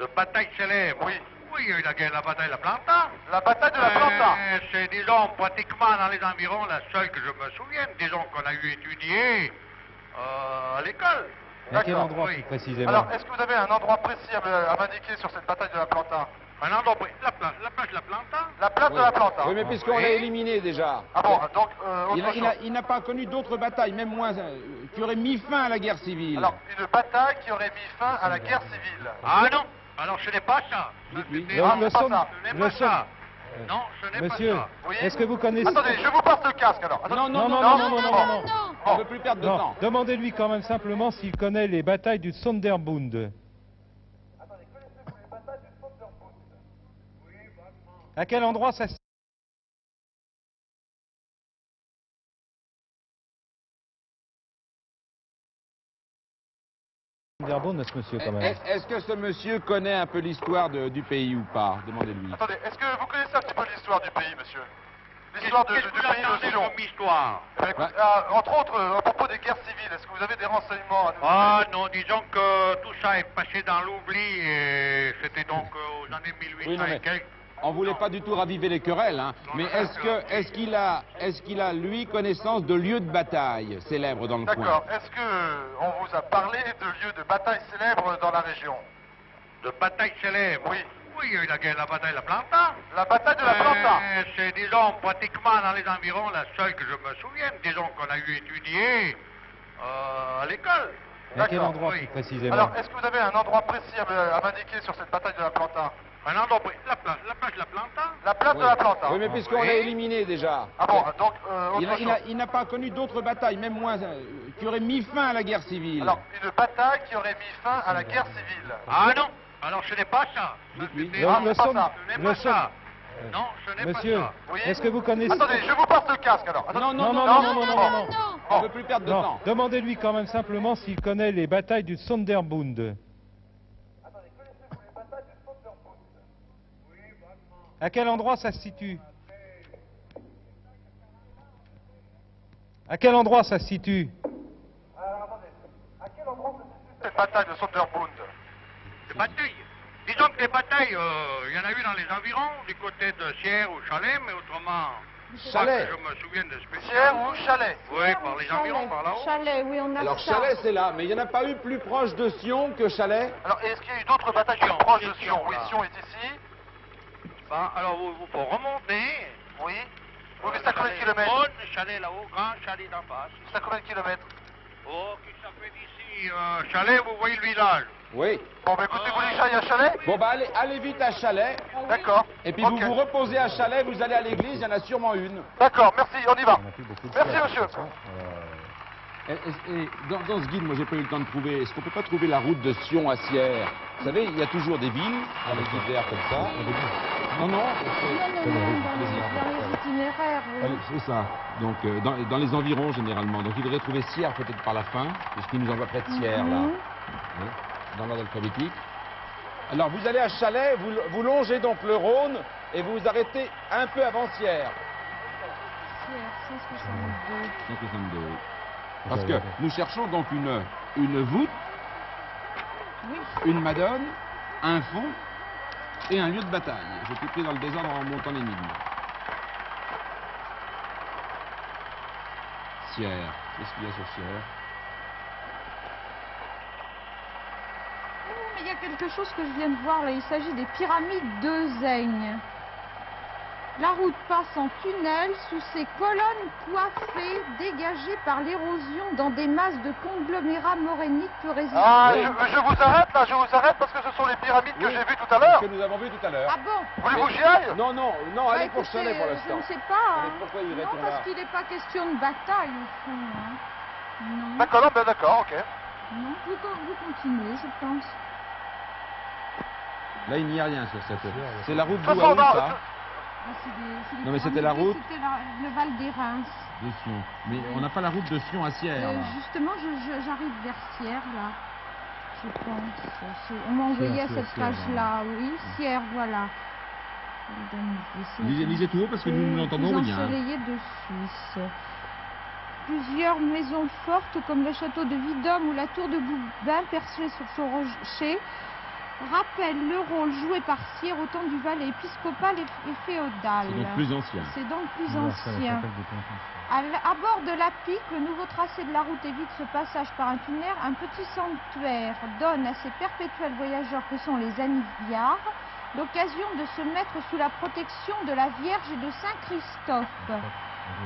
De bataille célèbre? Oui. Oui, il y a eu la bataille de la Planta. La bataille de la Planta. C'est, disons, pratiquement dans les environs la seule que je me souvienne. Disons qu'on a eu étudié à l'école. À quel D'accord, endroit oui. plus précisément? Alors, est-ce que vous avez un endroit précis à m'indiquer sur cette bataille de la Planta? Un endroit, la plage de la Planta. La place de la Planta. Oui, mais puisqu'on Oui. l'a éliminé déjà. Ah bon, donc, autre chose. Il n'a pas connu d'autres batailles, même moins, qui auraient mis fin à la guerre civile. Alors, une bataille qui aurait mis fin à la guerre civile. Ah non, alors ce n'est pas ça. Dites-lui. C'était- Ah, Le c'est pas Son- ça. Ce n'est le pas Son- ça. Non, ce n'est Monsieur, pas ça. Oui. est-ce que vous connaissez... Attendez, je vous passe le casque alors. Attendez. Non, non, Non, non, non, non, non, non, non, non. On ne veut plus perdre de Non, temps. demandez-lui quand même simplement s'il connaît les batailles du Sonderbund. À quel endroit ça se... Sonderbund à ce monsieur quand même. Est-ce que ce monsieur connaît un peu l'histoire du pays ou pas? Demandez-lui. Attendez, est-ce que vous connaissez un petit peu l'histoire du pays, monsieur? L'histoire Qu'est-ce du que vous pays de attendez Sion. comme histoire? Eh bien, écoute, entre autres, à propos des guerres civiles, est-ce que vous avez des renseignements à nous Ah non, disons que tout ça est passé dans l'oubli et c'était donc aux années 1800 Oui, non, mais et quelques. on voulait pas du tout raviver les querelles, hein. Mais est-ce qu'il a, lui, connaissance de lieux de bataille célèbres dans le coin? D'accord. Est-ce que on vous a parlé de lieux de bataille célèbres dans la région? De bataille célèbre? Oui. Oui, il y a eu la bataille de la Planta. La bataille de la Planta. C'est, disons, pratiquement dans les environs la seule que je me souvienne. Disons qu'on a eu étudié à l'école. À quel D'accord, endroit oui. plus précisément? Alors, est-ce que vous avez un endroit précis à m'indiquer sur cette bataille de la Planta? Un endroit, la plage de la Planta. La place de la Planta. Oui, mais puisqu'on Oui. l'a éliminé déjà. Ah bon, donc, autre chose. Il n'a pas connu d'autres batailles, même moins, qui auraient mis fin à la guerre civile. Alors, une bataille qui aurait mis fin à la guerre civile. Ah non, alors ce n'est pas ça. Dites-lui. C'était- Ah, Le c'est pas Son- ça. Ce n'est le pas Son- ça. Non, ce n'est Monsieur, pas ça. Oui. est-ce que vous connaissez... Attendez, je vous passe le casque alors. Attendez. Non, non, Non, non, non, non, non, non, non, non. On ne veut plus perdre de Non, temps. demandez-lui quand même simplement s'il connaît les batailles du Sonderbund. À quel endroit ça se situe? À quel endroit ça se situe? Cette bataille de Sonderbund. Les batailles. Disons que les batailles, il y en a eu dans les environs, du côté de Sierre ou Chalet, mais autrement, Chalet. pas que je me souvienne de spécial. Sierre ou Chalet? Oui, par les environs, par là-haut. Chalet, oui, on a Alors ça. Chalet, c'est là, mais il n'y en a pas eu plus proche de Sion que Chalet? Alors, est-ce qu'il y a eu d'autres batailles qui sont Sion, proches de c'est Sion? Sion, Oui, là. Sion est ici. Bon, alors, vous faut remonter. Oui. Oui, mais c'est à combien de kilomètres? Bonne, Chalet là-haut, grand Chalet d'en face. C'est à combien de kilomètres? Oh, qui s'appelle ici Chalet, vous voyez le village. Oui. Bon, bah écoutez, vous voulez que j'aille à Chalet? Bon, bah allez vite à Chalet. D'accord. Et puis Ok. vous vous reposez à Chalet, vous allez à l'église, il y en a sûrement une. D'accord, merci, on y va. On a plus beaucoup de Merci, temps, monsieur. de toute façon. Et dans ce guide, moi j'ai pas eu le temps de trouver, est-ce qu'on peut pas trouver la route de Sion à Sierre? Vous savez, il y a toujours des villes avec des airs comme ça. Non, non, Non, non, non, dans les itinéraires, oui. allez, c'est ça. Donc dans les environs généralement. Donc il faudrait trouver Sierre peut-être par la fin, puisqu'il nous envoie près de Sierre là, Mhm. hein, dans l'ordre alphabétique. Alors vous allez à Chalet, vous longez donc le Rhône et vous vous arrêtez un peu avant Sierre. Sierre, 162. 162. Parce que nous cherchons donc une voûte, Oui. une madone, un fond et un lieu de bataille. Je suis pris dans le désordre en montant l'énigme. Sierre. Qu'est-ce qu'il y a sur Sierre? Oh, mais il y a quelque chose que je viens de voir là. Il s'agit des pyramides de Zeigne. La route passe en tunnel sous ces colonnes coiffées, dégagées par l'érosion dans des masses de conglomérats morainiques peu résistants. Ah, je vous arrête là, je vous arrête parce que ce sont les pyramides que j'ai vues tout à l'heure. Que nous avons vu tout à l'heure. Ah bon? Voulez-vous que j'y aille? Non, non, non, Bah, allez pour écoutez, Chalais pour je l'instant. ne sais pas. Mais pourquoi il non, retourne parce là qu'il n'est pas question de bataille au fond. Hein. Non. D'accord, non, ben d'accord, ok. Non, vous continuez, je pense. Là, il n'y a rien sur cette. C'est la route De toute d'où façon, à où, non, ça Ah, c'est des Non, mais c'était la route. C'était le Val des Reims. De Sion. Mais on n'a pas la route de Sion à Sierre. là. Justement, j'arrive vers Sierre, là. Je pense. On m'a envoyé à Sierre, cette Sierre, page-là, oui. Sierre, voilà. Lisez tout haut parce que nous n'entendons rien. Ensoleillé de Suisse. Plusieurs maisons fortes, comme le château de Vidôme ou la tour de Boubin, percée sur ce rocher, rappellent le rôle joué par Sierre au temps du Valais épiscopal et féodal. C'est donc plus ancien. C'est donc plus On va voir ça, la ancien. chapelle des Plantations. À bord de la pique, le nouveau tracé de la route évite ce passage par un tunnel. Un petit sanctuaire donne à ces perpétuels voyageurs que sont les aniviards l'occasion de se mettre sous la protection de la Vierge et de Saint-Christophe.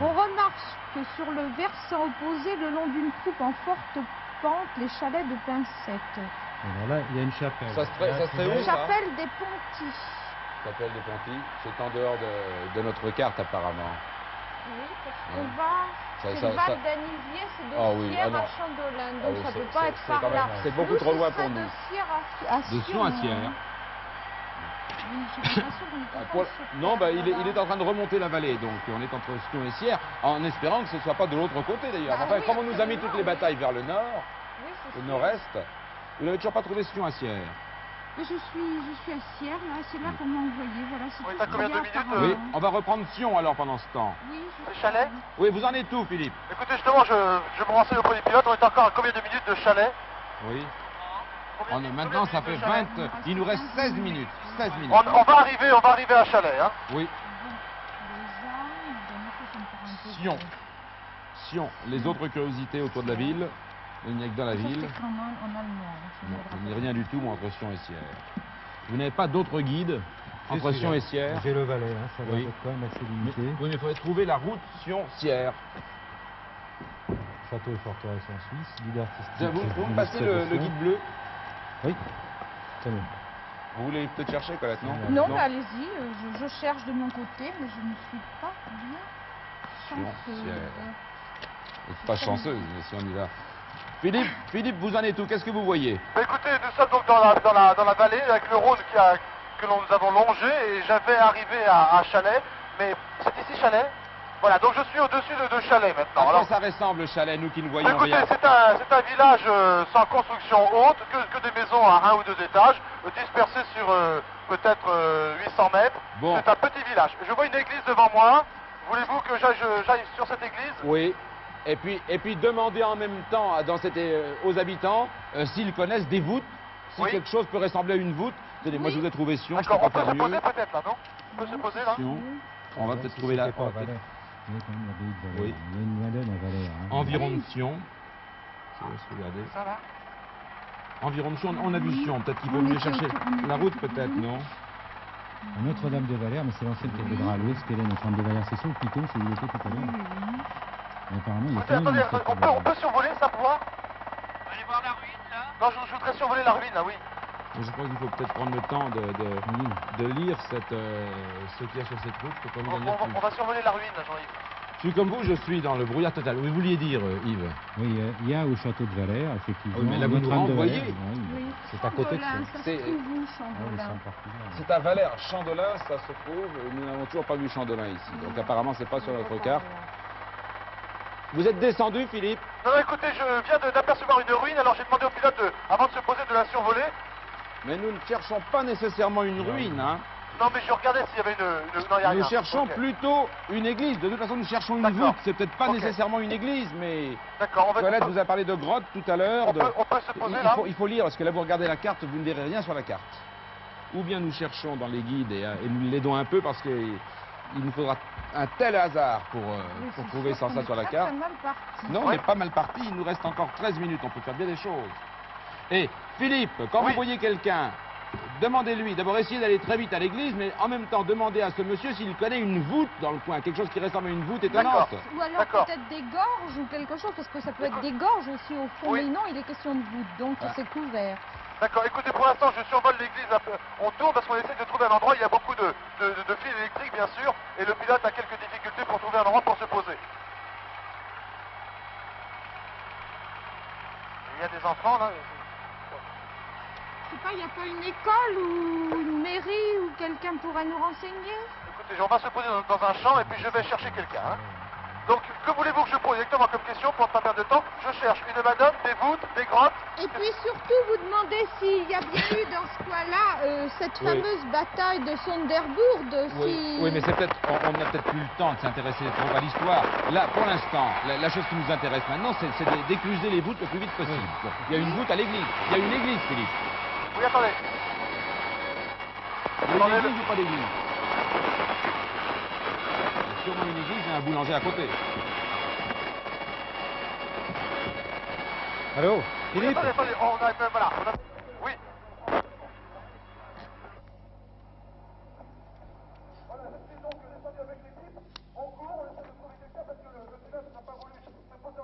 On remarque que sur le versant opposé, le long d'une croupe en forte pente, les chalets de Pincette. Alors là, il y a une chapelle. Ça serait où, ça Chapelle des Pontis. Chapelle des Pontis. C'est en dehors de notre carte, apparemment. Oui, parce qu'on Ouais. va... Ça- C'est ça- le Val ça- d'Anivier, c'est de Ah oui, Sierre ah non. à Chandolin, Ah donc oui, ça c'est- peut pas c'est- être c'est par quand là. même- c'est beaucoup trop loin pour nous. De Sierre à De Sion à Sierre. Oui, j'ai l'impression qu'on était Ah, pas pour- sur Non, place, bah, il voilà. est en train de remonter la vallée, donc on est entre Sion et Sierre, en espérant que ce ne soit pas de l'autre côté d'ailleurs. Bah Enfin, oui, comme on nous a mis absolument, toutes les oui. batailles vers le nord, Oui, c'est le sûr. nord-est, vous n'avez toujours pas trouvé Sion à Sierre. Mais je suis à Sierre, là, c'est là qu'on m'a envoyé, voilà. c'est Oui, tout t'as ce combien qu'il y a de minutes, apparemment. Oui, on va reprendre Sion alors pendant ce temps. Oui, je Les sais. chalets? Oui, vous en êtes où, Philippe? Écoutez, justement, je me renseigne auprès du pilote. On est encore à combien de minutes de chalet? Oui. Combien de Maintenant, ça minutes fait de chalet? 20. Il nous reste 16 minutes. 16 minutes. On va arriver à Chalet, hein. Oui, Déjà, évidemment, ça me paraît un peu Sion. gros. Sion. Les autres curiosités autour de la ville, il n'y a que dans la Ça, ville. c'est en allemand. ça Non, me il n'y a rappelle. rien du tout entre Sion et Sierre. Vous n'avez pas d'autres guides entre Si, Sion là. et Sierre? J'ai le Valais, hein, ça va Oui. être quand même assez Mais- limité. Oui, mais il faudrait trouver la route Sion-Sierre. Château et forteresse en Suisse, guide artistique. Vous me passez le guide bleu? Oui, c'est bon. Vous voulez peut-être chercher, Colette, non? Non, mais allez-y, je cherche de mon côté, mais je ne suis pas bien chanceuse. Vous n'êtes pas chanceuse, mais si on y va. Philippe, vous en êtes où? Qu'est-ce que vous voyez? Bah, écoutez, nous sommes donc dans la vallée avec le Rhône que nous avons longé et j'avais arrivé à Chalet, mais c'est ici Chalet? Voilà, donc je suis au-dessus de Chalet maintenant. À quoi Alors, ça ressemble, Chalet, nous qui ne bah, voyons écoutez, rien? c'est un village sans construction haute, que des maisons à 1 ou 2 étages, dispersées sur peut-être 800 mètres. Bon. C'est un petit village. Je vois une église devant moi. Voulez-vous que j'aille sur cette église? Oui. Et puis demandez en même temps aux habitants s'ils connaissent des voûtes, si Oui. quelque chose peut ressembler à une voûte. Tenez, moi je vous ai trouvé Sion, je ne D'accord, peux on pas peut faire se poser mieux. peut-être là, non? On peut se poser là? Sion. On va Ouais, peut-être si trouver la... c'était pas Valais. Il y a quand même l'abbaye de Valais. Oui. Il y a une Madeleine à Valais. Hein. Environ de Sion. Je laisse regarder. Ça va? Environ de Sion, on a vu Sion, peut-être qu'il faut On mieux était chercher. autour- La route peut-être, non? À Notre-Dame de Valère, mais c'est l'ancienne cathédrale. Où est-ce qu'elle est, Notre-Dame de Valère? C'est sur le Piton, c'est où il était tout à l'heure. Mais apparemment, il y a quand même Attendez, une fête on de- peut survoler ça pour voir? Allez voir la ruine, là. Non, je voudrais survoler la ruine, là, oui. Je crois qu'il faut peut-être prendre le temps de lire ce qu'il y a sur cette route pour qu'on en ait plus. On va survoler la ruine, Jean-Yves. Je suis comme vous, je suis dans le brouillard total. Vous vouliez dire, Yves? Oui, il y a au château de Valère, effectivement. Ah oui, mais là, vous nous Notre-Dame de renvoyez. Valère, oui. Oui, C'est à côté de Chandolin, ça. ça C'est- se trouve où, Ah oui, Chandolin? c'est encore plus loin. C'est à Valère, Chandolin, ça se trouve. Nous n'avons toujours pas vu Chandolin ici. Donc apparemment, c'est pas sur notre carte. Vous êtes descendu, Philippe? Non, non, écoutez, je viens d'apercevoir une ruine, alors j'ai demandé au pilote, avant de se poser, de la survoler. Mais nous ne cherchons pas nécessairement une ruine, hein. Non, mais je regardais s'il y avait non, il y a rien. Nous cherchons Ok. plutôt une église. De toute façon, nous cherchons une D'accord. voûte. C'est peut-être pas Ok. nécessairement une église, mais... D'accord, on va Colette vous a parlé de grotte tout à l'heure. on peut se poser là. Il faut lire, parce que là, vous regardez la carte, vous ne verrez rien sur la carte. Ou bien nous cherchons dans les guides et nous l'aidons un peu, parce qu'il nous faudra un tel hasard pour trouver sans ça sur la carte. Mal parti. Non, on Ouais. n'est pas mal parti. Il nous reste encore 13 minutes. On peut faire bien des choses. Et Philippe, quand Oui. vous voyez quelqu'un demandez-lui, d'abord essayez d'aller très vite à l'église, mais en même temps demandez à ce monsieur s'il connaît une voûte dans le coin, quelque chose qui ressemble à une voûte étonnante. Ou alors peut-être des gorges ou quelque chose, parce que ça peut être des gorges aussi au fond, mais non, il est question de voûte, donc c'est couvert. D'accord, écoutez, pour l'instant, je survole l'église, on tourne parce qu'on essaie de trouver un endroit, il y a beaucoup de fils électriques, bien sûr, et le pilote a quelques difficultés pour trouver un endroit pour se poser. Il y a des enfants, là. Je sais pas, il n'y a pas une école ou une mairie où quelqu'un pourrait nous renseigner? Écoutez, on va se poser dans un champ et puis je vais chercher quelqu'un. Hein. Donc, que voulez-vous que je pose exactement comme question pour ne pas perdre de temps? Je cherche une madone, des voûtes, des grottes. Et puis surtout, vous demandez s'il y a bien eu dans ce coin-là cette fameuse bataille de Sonderbourg. Oui, mais c'est peut-être, on n'a peut-être plus le temps de s'intéresser trop à l'histoire. Là, pour l'instant, la chose qui nous intéresse maintenant, c'est d'écluser les voûtes le plus vite possible. Il y a une voûte à l'église. Il y a une église, Philippe. Oui, attendez. Il y a une église ou pas d'église? Sûrement une église et un boulanger à côté. Allô, Oui, Philippe? attendez, voilà. Oui. Voilà, je suis donc descendu avec l'équipe. On court, on essaie de trouver quelqu'un parce que le pilote n'a pas voulu se poser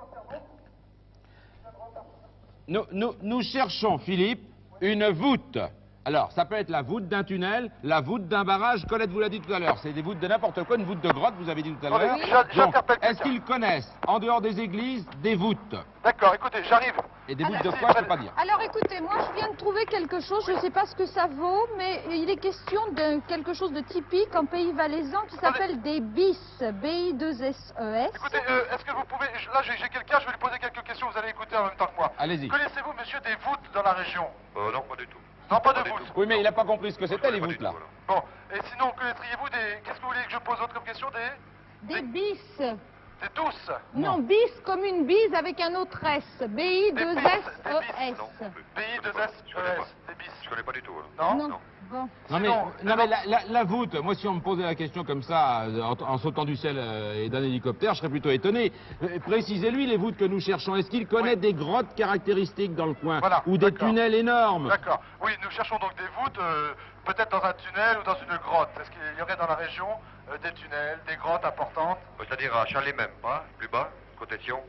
entièrement. Nous cherchons, Philippe, une voûte. Alors, ça peut être la voûte d'un tunnel, la voûte d'un barrage. Colette vous l'a dit tout à l'heure, c'est des voûtes de n'importe quoi, une voûte de grotte, vous avez dit tout à l'heure. Donc, est-ce qu'ils connaissent, en dehors des églises, des voûtes? D'accord, écoutez, j'arrive. Et des voûtes de quoi, je ne peux pas dire. Alors écoutez, moi je viens de trouver quelque chose, je ne sais pas ce que ça vaut, mais il est question de quelque chose de typique en pays valaisan qui s'appelle des bis, B-I-2-S-E-S. Écoutez, est-ce que vous pouvez... Là, j'ai quelqu'un, je vais lui poser quelques questions, vous allez écouter en même temps que moi. Allez-y. Connaissez-vous, monsieur, des voûtes dans la région? Non, pas du tout. Non, pas de voûtes. Oui, mais il n'a pas compris ce que c'était, les voûtes, là. Bon, et sinon, connaîtriez-vous des... Qu'est-ce que vous voulez que je pose autre comme question? Des bis. Des tous? Non, bis comme une bise avec un autre S. B-I-2-S-E-S. B-I-2-S-E-S. Des bis. Je connais pas du tout. Non? Non. Bon. Non mais la voûte, moi si on me posait la question comme ça, en sautant du ciel et d'un hélicoptère, je serais plutôt étonné. Précisez-lui les voûtes que nous cherchons. Est-ce qu'il connaît des grottes caractéristiques dans le coin? Voilà, ou des tunnels énormes? D'accord. Oui, nous cherchons donc des voûtes, peut-être dans un tunnel ou dans une grotte. Est-ce qu'il y aurait dans la région des tunnels, des grottes importantes? C'est-à-dire à Chalet même, pas plus bas, côté de Sion.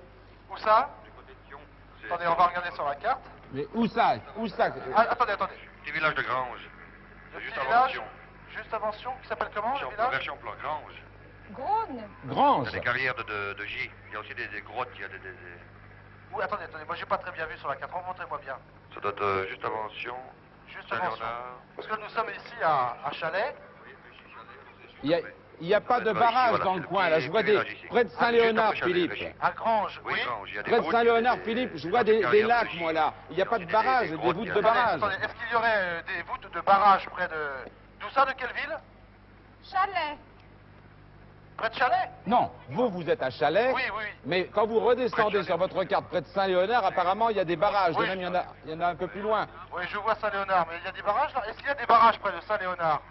Où ça? Côté de Sion. Attendez, on va regarder sur la carte. Mais où ça? Ah, attendez. Petit village de Grange. Juste avant Sion. Juste avant Sion, qui s'appelle comment, le village? Version plan, Grange. Grone. Grange. Il y a des carrières de gîtes. Il y a aussi des grottes, il y a des... Oui, attendez, moi j'ai pas très bien vu sur la carte, remontrez-moi bien. Ça doit être juste avant Sion. Juste avant Sion. Parce que nous sommes ici à Chalet. Il n'y a pas de barrage dans le coin, là, je vois près de Saint-Léonard, Philippe. À Grange, oui. Près de Saint-Léonard, Philippe, je vois des lacs, moi, là. Il n'y a pas de barrage, des voûtes de barrage. Est-ce qu'il y aurait des voûtes de barrage près de... D'où ça, de quelle ville? Chalet. Près de Chalet? Non, vous êtes à Chalet. Oui. Mais quand vous redescendez sur votre carte près de Saint-Léonard, apparemment, il y a des barrages. Oui. Même, il y en a un peu plus loin. Oui, je vois Saint-Léonard, mais il y a des barrages là? Est-ce qu'il y a des barrages près de Saint-Léonard?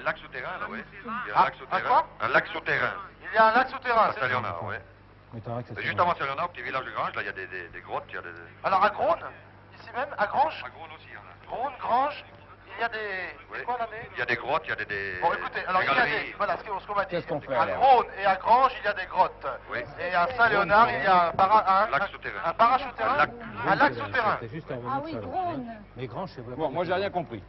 Lac souterrain, là, oui. Il y a Ah, un lac souterrain. quoi? Un lac souterrain. Il y a un lac souterrain, À c'est Saint-Léonard, oui. Juste avant Saint-Léonard, petit village de Grange, là, il y a des grottes, il y a des... Alors à Grosne, ici même, à Grange? À Grosne aussi, il y en a. Grosne, Grange, il y a des... Oui. C'est quoi là, Il y a des grottes, il y a des... Bon, écoutez, alors il y a galeries. des... Voilà ce qu'on m'a dit. Qu'est-ce qu'on fait, À alors? Grosne et à Grange, il y a des grottes. Oui. Et à Saint-Léonard, il y a un lac souterrain. Un barrage souterrain? Un lac souterrain. Ah oui, Grone. Mais Grange, c'est Bon, moi, j'ai rien compris.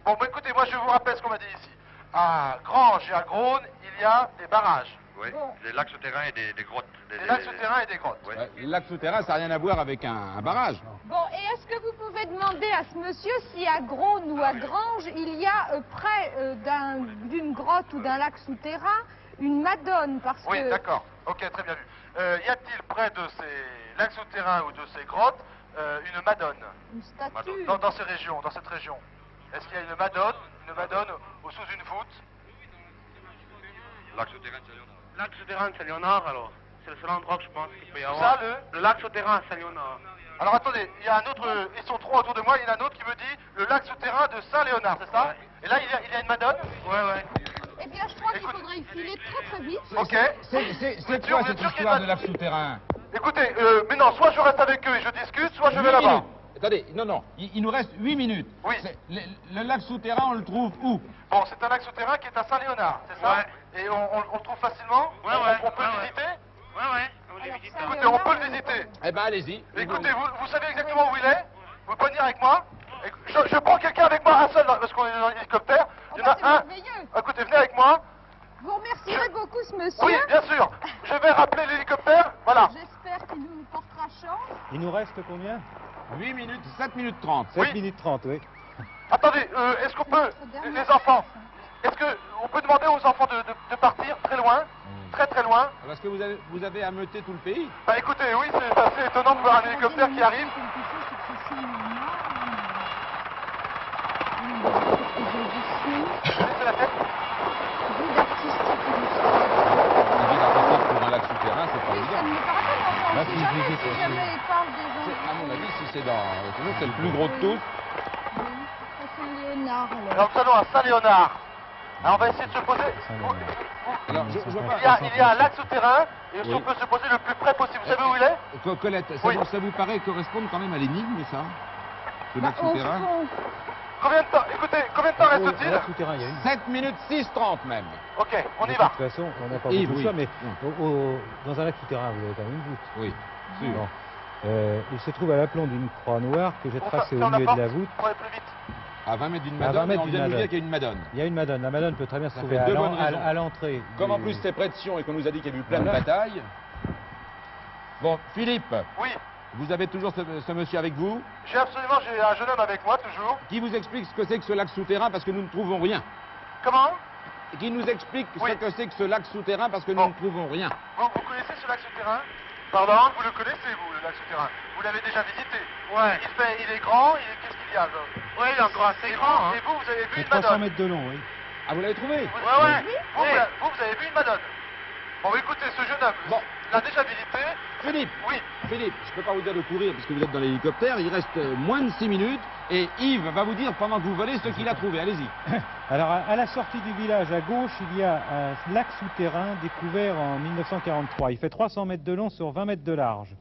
Bon, bah, écoutez, moi je vous rappelle ce qu'on m'a dit ici. À Grange et à Grosne, il y a des barrages. Oui, des lacs souterrains et des grottes. Des lacs souterrains et des grottes. Oui. Ouais, le lac souterrain, ça n'a rien à voir avec un barrage. Bon, et est-ce que vous pouvez demander à ce monsieur si à Grosne ou à Grange, il y a près d'une grotte ou d'un lac souterrain une madone parce Oui, que... d'accord. Ok, très bien vu. Y a-t-il près de ces lacs souterrains ou de ces grottes une madone? Une statue. Dans ces régions, dans cette région? Est-ce qu'il y a une madone sous une voûte? Lac souterrain de Saint-Léonard. Lac souterrain de Saint-Léonard, alors. C'est le seul endroit que je pense qu'il peut y Ça, avoir. Le lac souterrain à Saint-Léonard. Alors attendez, il y a un autre, ils sont trois autour de moi, il y en a un autre qui me dit le lac souterrain de Saint-Léonard, c'est ça? Et là, il y a une madone? Ouais. Eh bien, je crois qu'il faudrait y filer très très vite. Ok. C'est quoi cette histoire de lac souterrain? Écoutez, mais non, soit je reste avec eux et je discute, soit je vais là-bas. attendez, non, il nous reste 8 minutes. Oui. Le lac souterrain, on le trouve où? Bon, c'est un lac souterrain qui est à Saint-Léonard, c'est ça? Ouais. Et on le trouve facilement? Ouais. On peut le Ouais. visiter? Ouais, on les visite. Écoutez, on peut le visiter. Eh ben, allez-y. Écoutez, vous savez exactement où il est? Vous pouvez venir avec moi? Je prends quelqu'un avec moi, un seul, parce qu'on est dans l'hélicoptère. Il y en a un. Merveilleux. Écoutez, venez avec moi. Vous remercierez beaucoup ce monsieur. Oui, bien sûr. Je vais rappeler l'hélicoptère. Voilà. J'espère qu'il nous portera chance. Il nous reste combien? 8 minutes, 7 minutes 30. 7 Oui. minutes 30, oui. Attendez, est-ce qu'on peut, les enfants, est-ce qu'on peut demander aux enfants de partir très loin? Très loin? Parce que vous avez ameuté tout le pays. Bah écoutez, oui, c'est assez étonnant de voir un hélicoptère qui arrive. Laissez la tête. Guide artistique illustré. Un guide artistique pour un lac souterrain, c'est pas Oui, ça évident. ne me paraît pas, mais Là, enfin, si on je sait visite, jamais, si aussi. jamais il parle des gens. À mon avis, si c'est dans... C'est le plus gros de tous. Oui, ça c'est Léonard alors. Alors nous allons à Saint-Léonard. Alors on va essayer de se poser. Alors, je vois pas... Il y a un lac souterrain et Oui. on peut se poser le plus près possible. Vous savez où il est? Colette, Oui. ça vous paraît correspondre quand même à l'énigme, ça? Le Bah, lac au souterrain? fond, Combien de temps? Écoutez, combien de temps Au reste-t-il? lac souterrain, il y a une... 7 minutes 6:30 même. Ok, on y De va. toute façon, on n'a pas Yves, beaucoup de oui. choix, mais dans un lac souterrain, vous avez quand même une voûte. Oui, sûr. Bon. Il se trouve à l'aplomb d'une croix noire que j'ai On tracée ferme au milieu la de la porte voûte. pour aller plus vite. À 20 mètres d'une À 20 madone, et mètres on d'une vient de nous madone. dire qu'il y a une madone. Il y a une madone. La madone peut très bien se Ça trouver fait à deux bonnes raisons. l'entrée. Comme en du- plus c'est près de Sion et qu'on nous a dit qu'il y avait eu plein de Voilà. batailles. Bon, Philippe, Oui, vous avez toujours ce monsieur avec vous j'ai un jeune homme avec moi toujours. qui vous explique ce que c'est que ce lac souterrain parce que nous ne trouvons rien. Comment? Et qui nous explique Oui. ce que c'est que ce lac souterrain parce que nous Bon. ne trouvons rien. Vous connaissez ce lac souterrain? Pardon? Vous le connaissez, vous, le lac souterrain? Vous l'avez déjà visité? Ouais. Il est grand, qu'est-ce qu'il y a là? Ouais, il est encore assez grand, hein. Et vous avez vu C'est une 300 madone? mètres de long, oui. Ah, vous l'avez trouvé Ouais. Oui. Vous avez vu une madone? Bon, écoutez, ce jeune homme Bon. l'a déjà visité. Philippe, Oui. Philippe, je ne peux pas vous dire de courir puisque vous êtes dans l'hélicoptère, il reste moins de 6 minutes et Yves va vous dire pendant que vous volez ce qu'il a trouvé. Allez-y. Alors, à la sortie du village, à gauche, il y a un lac souterrain découvert en 1943. Il fait 300 mètres de long sur 20 mètres de large.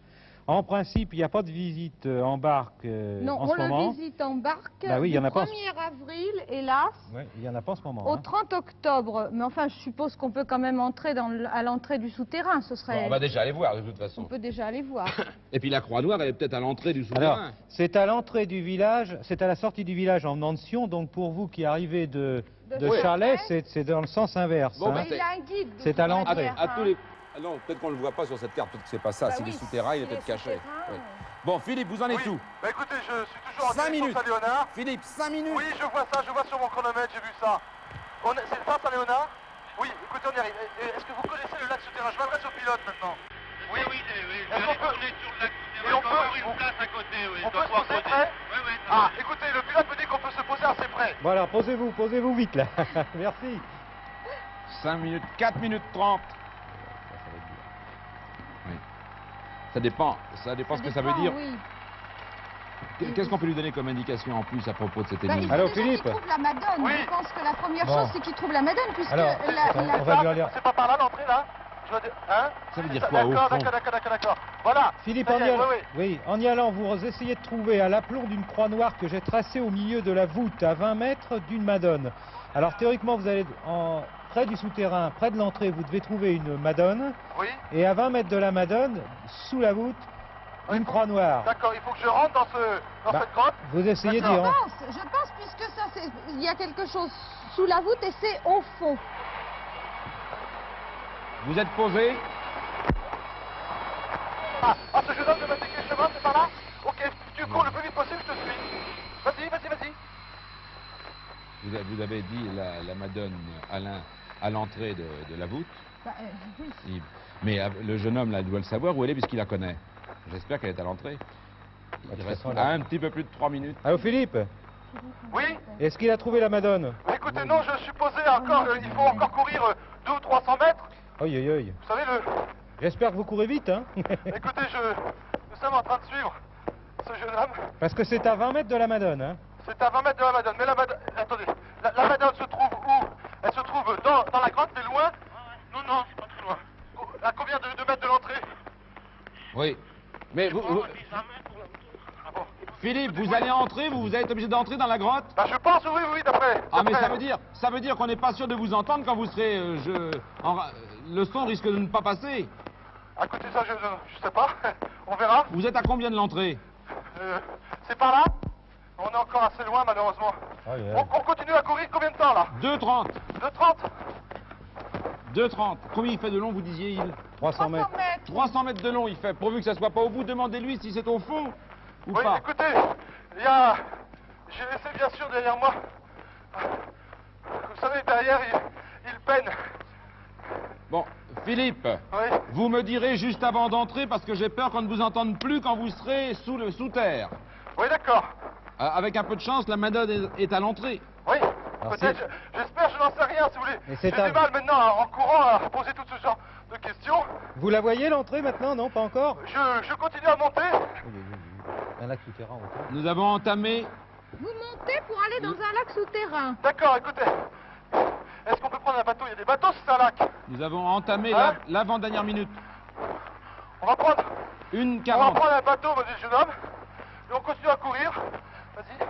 En principe, il n'y a pas de visite en barque non, en on ce moment. le visite en barque Bah oui, il y du en a pas en 1er avril, hélas, Ouais, il n'y en a pas en ce moment. au hein. 30 octobre. Mais enfin, je suppose qu'on peut quand même entrer à l'entrée du souterrain. Ce serait... Bon, on va déjà aller voir de toute On façon. peut déjà aller voir. Et puis la Croix-Noire, elle est peut-être à l'entrée du Alors, souterrain. c'est à l'entrée du village, c'est à la sortie du village en venant de Sion, donc pour vous qui arrivez de De Charlet, Charlet. c'est dans le sens inverse. Bon, hein. bah, Mais il a un guide. de c'est toute à l'entrée. manière, À tous hein. les... Ah non, peut-être qu'on ne le voit pas sur cette carte, peut-être que c'est pas ça. Bah c'est oui, des souterrains, il est c'est peut-être les caché. souterrains. Oui. Bon, Philippe, vous en êtes Oui. où Bah écoutez, je suis toujours en 5 direction minutes. Saint-Léonard. Philippe, 5 minutes. Oui, je vois ça, je vois sur mon chronomètre, j'ai vu ça. C'est ça, Saint-Léonard? Oui, écoutez, on y arrive. Est-ce que vous connaissez le lac souterrain? Je m'adresse au pilote maintenant. Oui, oui, je Est-ce vais qu'on aller peut- tourner sur le lac Et souterrain. on Il doit peut- avoir une place à côté, oui. on Il doit peut se pouvoir poser poser. près? Oui, oui, ça Ah, va. écoutez, le pilote me dit qu'on peut se poser assez près. Voilà, posez-vous vite là. Merci. 5 minutes, 4 minutes 30. Oui. Ça dépend ce que ça veut dépend, dire. Oui. Qu'est-ce qu'on peut lui donner comme indication en plus à propos de cette Bah, il énigme faut Alors, déjà Philippe. qu'il trouve la madone. Oui. Je pense que la première Bon. chose, c'est qu'il trouve la madone, puisque Alors, la- on va lui en lire. C'est pas par là l'entrée là? Je dois dire- Hein? Ça veut dire C'est quoi, au D'accord, fond d'accord. Voilà. Philippe, Ça en y y est, allant, oui, oui, en y allant, vous essayez de trouver à l'aplomb d'une croix noire que j'ai tracée au milieu de la voûte, à 20 mètres d'une madone. Alors théoriquement, vous allez près du souterrain, près de l'entrée, vous devez trouver une madone, Oui. et à 20 mètres de la madone, sous la voûte, Oui, une faut- croix noire. D'accord, il faut que je rentre dans Bah, cette grotte. Vous essayez d'y D'accord. rentrer. Je pense, puisque ça, il y a quelque chose sous la voûte et c'est au fond. Vous êtes posé. Ah, ce jeune homme de m'indiquer le chemin, c'est par là? Ok, tu cours le plus vite possible, je te suis. Vas-y. Vous avez dit la Madone à l'entrée de la voûte. Bah, oui. Mais le jeune homme là doit le savoir où elle est puisqu'il la connaît. J'espère qu'elle est à l'entrée. De Il toute reste façon, là- un petit peu plus de 3 minutes. Allô Philippe, Oui. est-ce qu'il a trouvé la madone? Écoutez, non, je suis posé encore, il faut encore courir 200 ou 300 mètres. Oi, oi, oi. Vous savez, J'espère que vous courez vite, hein. écoutez, nous sommes en train de suivre ce jeune homme. Parce que c'est à 20 mètres de la madone, hein. C'est à 20 mètres de la Madone. Mais la Madone, attendez, la Madone se trouve où? Elle se trouve dans la grotte, mais loin? Non, c'est pas très loin. À combien de mètres de l'entrée? Oui. Mais vous, On dit 100 mètres pour la moto. Ah bon. Philippe, vous allez entrer, vous allez être obligé d'entrer dans la grotte? Bah, je pense, oui, d'après. Ah, mais ça veut dire qu'on n'est pas sûr de vous entendre quand vous serez... le son risque de ne pas passer. À côté de ça, je sais pas. On verra. Vous êtes à combien de l'entrée? C'est par là. On est encore assez loin, malheureusement. On continue à courir combien de temps, là? 2,30. 2,30. 2,30. Combien il fait de long, vous disiez, il? 300 mètres. 300 mètres de long, il fait. Pourvu que ça soit pas au bout, demandez-lui si c'est au fond ou Oui, pas. écoutez, j'ai laissé bien sûr derrière moi. Vous savez, derrière, il peine. Bon, Philippe, Oui. vous me direz juste avant d'entrer parce que j'ai peur qu'on ne vous entende plus quand vous serez sous terre. Oui, d'accord. Avec un peu de chance, la Madone est à l'entrée. Oui, Alors, peut-être, j'espère, je n'en sais rien, si vous voulez. Mais J'ai c'est du mal maintenant, en courant, à poser tout ce genre de questions. Vous la voyez l'entrée maintenant? Non, pas encore? Je continue à monter. Un lac souterrain autour. Nous avons entamé... Vous montez pour aller dans un lac souterrain. D'accord, écoutez. Est-ce qu'on peut prendre un bateau? Il y a des bateaux, c'est un lac. Nous avons entamé Hein l'avant-dernière minute. On va prendre 1,40. un bateau, me dit le jeune homme. Et on continue à courir. Vas-y.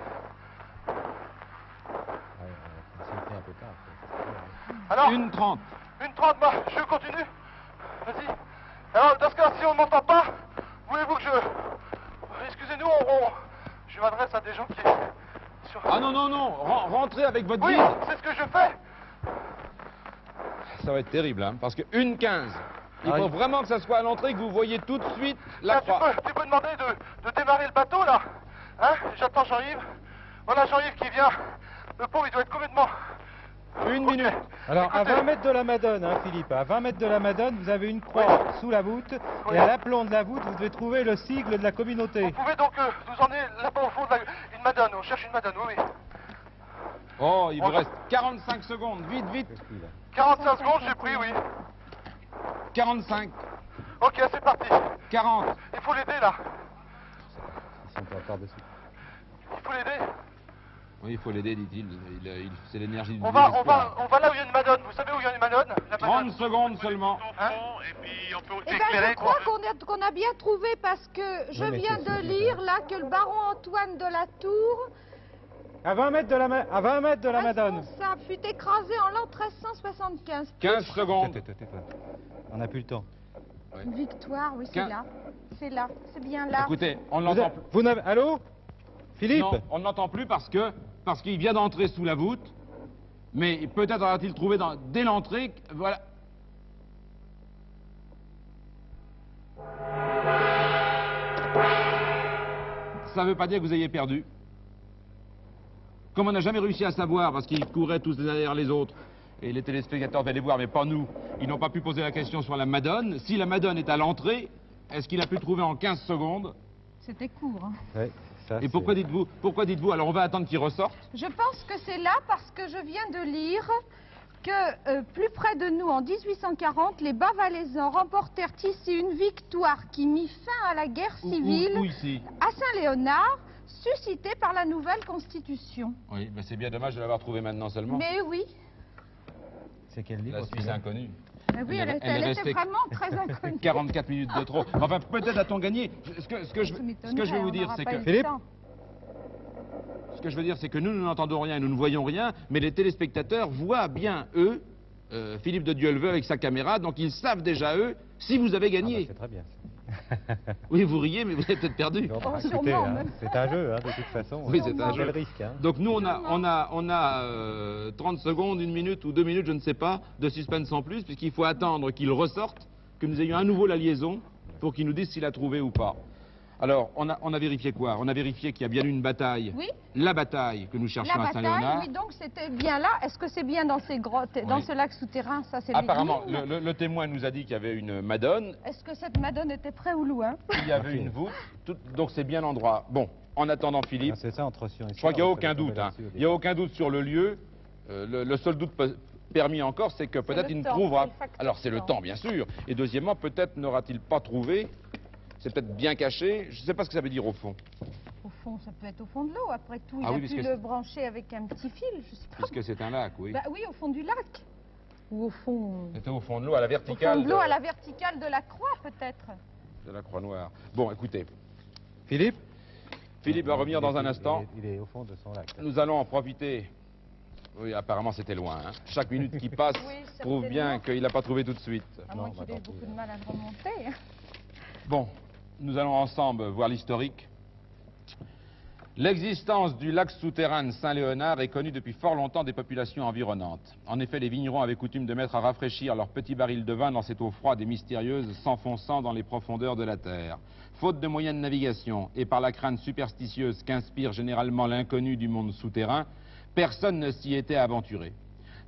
Alors, 1,30. 1,30, bah, je continue. Vas-y. Alors, dans ce cas, si on ne m'entend pas, voulez-vous que excusez-nous, je m'adresse à des gens qui... Ah non, rentrez avec votre Oui, guide. c'est ce que je fais. Ça va être terrible, hein, parce que 1,15. Il faut vraiment que ça soit à l'entrée, que vous voyez tout de suite la croix. Tu peux demander de démarrer le bateau, là. Hein? J'attends Jean-Yves. Voilà Jean-Yves qui vient. Le pauvre, il doit être complètement... 1 minute. Alors, à Écoutez. 20 mètres de la Madone, hein, Philippe, à 20 mètres de la Madone, vous avez une croix sous la voûte, et à l'aplomb de la voûte, vous devez trouver le sigle de la communauté. Vous pouvez donc nous emmener là-bas au fond de une madone. On cherche une madone, oui. Oh, il vous reste 45 secondes. Vite, vite. 45 secondes, j'ai pris, oui. 45. Ok, c'est parti. 40. Il faut l'aider, là. Ils sont encore dessus. Il faut l'aider. Oui, il faut l'aider, dit-il. C'est l'énergie du On va là où il y a une madone. Vous savez où il y a une madone? La 30 madone. secondes seulement. Hein? Et puis on peut aussi Eh ben, éclairer je crois qu'on a bien trouvé parce que je Oui, mais viens c'est de lire là que le baron Antoine de la Tour, À 20 mètres de la Madone. responsable, fut écrasé en l'an 1375. 15 secondes. On n'a plus le temps. Une victoire, oui, c'est Quin- là. C'est là, c'est bien là. Écoutez, on ne l'entend plus. Vous n'avez... Allô Philippe? Non, on ne l'entend plus parce qu'il vient d'entrer sous la voûte. Mais peut-être aura-t-il trouvé dès l'entrée. Voilà. Ça ne veut pas dire que vous ayez perdu. Comme on n'a jamais réussi à savoir, parce qu'ils couraient tous les uns derrière les autres, et les téléspectateurs devaient les voir, mais pas nous, ils n'ont pas pu poser la question sur la Madone. Si la Madone est à l'entrée, est-ce qu'il a pu trouver en 15 secondes? C'était court. Hein. Ouais, ça, Et pourquoi dites-vous, alors on va attendre qu'il ressorte? Je pense que c'est là parce que je viens de lire que plus près de nous, en 1840, les Bas-Valaisans remportèrent ici une victoire qui mit fin à la guerre civile Où ici? à Saint-Léonard, suscitée par la nouvelle Constitution. Oui, mais c'est bien dommage de l'avoir trouvé maintenant seulement. Mais oui, C'est quel livre? La Suisse inconnue. mais oui, Elle elle est était restée vraiment très inconnue. 44 minutes de trop. Enfin, peut-être a-t-on gagné. Ce que je veux vous dire, c'est que... Philippe? Ce que je veux dire, c'est que nous n'entendons rien et nous ne voyons rien, mais les téléspectateurs voient bien, eux, Philippe de Dieuleveux avec sa caméra, donc ils savent déjà, eux, si vous avez gagné. C'est très bien. Oui, vous riez, mais vous avez peut-être perdu. Bon, Oh, écoutez, sûrement, hein, même. c'est un jeu, hein, de toute façon. Oui, c'est un Quel jeu. risque, hein. Donc nous, on a 30 secondes, 1 minute ou 2 minutes, je ne sais pas, de suspense en plus, puisqu'il faut attendre qu'il ressorte, que nous ayons à nouveau la liaison, pour qu'il nous dise s'il a trouvé ou pas. Alors, on a vérifié quoi? On a vérifié qu'il y a bien eu une bataille. Oui. La bataille que nous cherchons La à Saint-Léonard. bataille, oui, donc c'était bien là. Est-ce que c'est bien dans ces grottes, dans ce lac souterrain? Ça, c'est Apparemment, l'énigme. le témoin nous a dit qu'il y avait une Madone, Est-ce que cette Madone était près ou loin? il y avait une voûte, donc c'est bien l'endroit. Bon, en attendant Philippe, Ah, c'est ça, entre Sion et je crois qu'il n'y a Sion, aucun on peut doute. tomber Hein. là-dessus au Il n'y a aucun doute sur le lieu. Le seul doute permis encore, c'est que peut-être le il ne temps, trouvera... c'est le facteur Alors c'est le temps. temps, bien sûr. Et deuxièmement, peut-être n'aura-t-il pas trouvé. C'est peut-être bien caché. Je ne sais pas ce que ça veut dire au fond. Au fond, ça peut être au fond de l'eau. Après tout, il Ah a oui, pu puisque le brancher avec un petit fil, je sais pas. Puisque c'est un lac, oui. Bah oui, au fond du lac. Ou au fond... C'était au fond de l'eau, à la Au verticale fond de l'eau, à la verticale de la croix, peut-être. de la Croix-Noire. Bon, écoutez, Philippe? Philippe va revenir dans un instant. Il est au fond de son lac. Nous allons en profiter. Oui, apparemment c'était loin. Hein. Chaque minute qui passe prouve bien qu'il n'a pas trouvé tout de suite. À moins qu'il ait eu beaucoup de mal à le remonter. Bon, nous allons ensemble voir l'historique. L'existence du lac souterrain de Saint-Léonard est connue depuis fort longtemps des populations environnantes. En effet, les vignerons avaient coutume de mettre à rafraîchir leurs petits barils de vin dans cette eau froide et mystérieuse s'enfonçant dans les profondeurs de la terre. Faute de moyens de navigation et par la crainte superstitieuse qu'inspire généralement l'inconnu du monde souterrain, personne ne s'y était aventuré.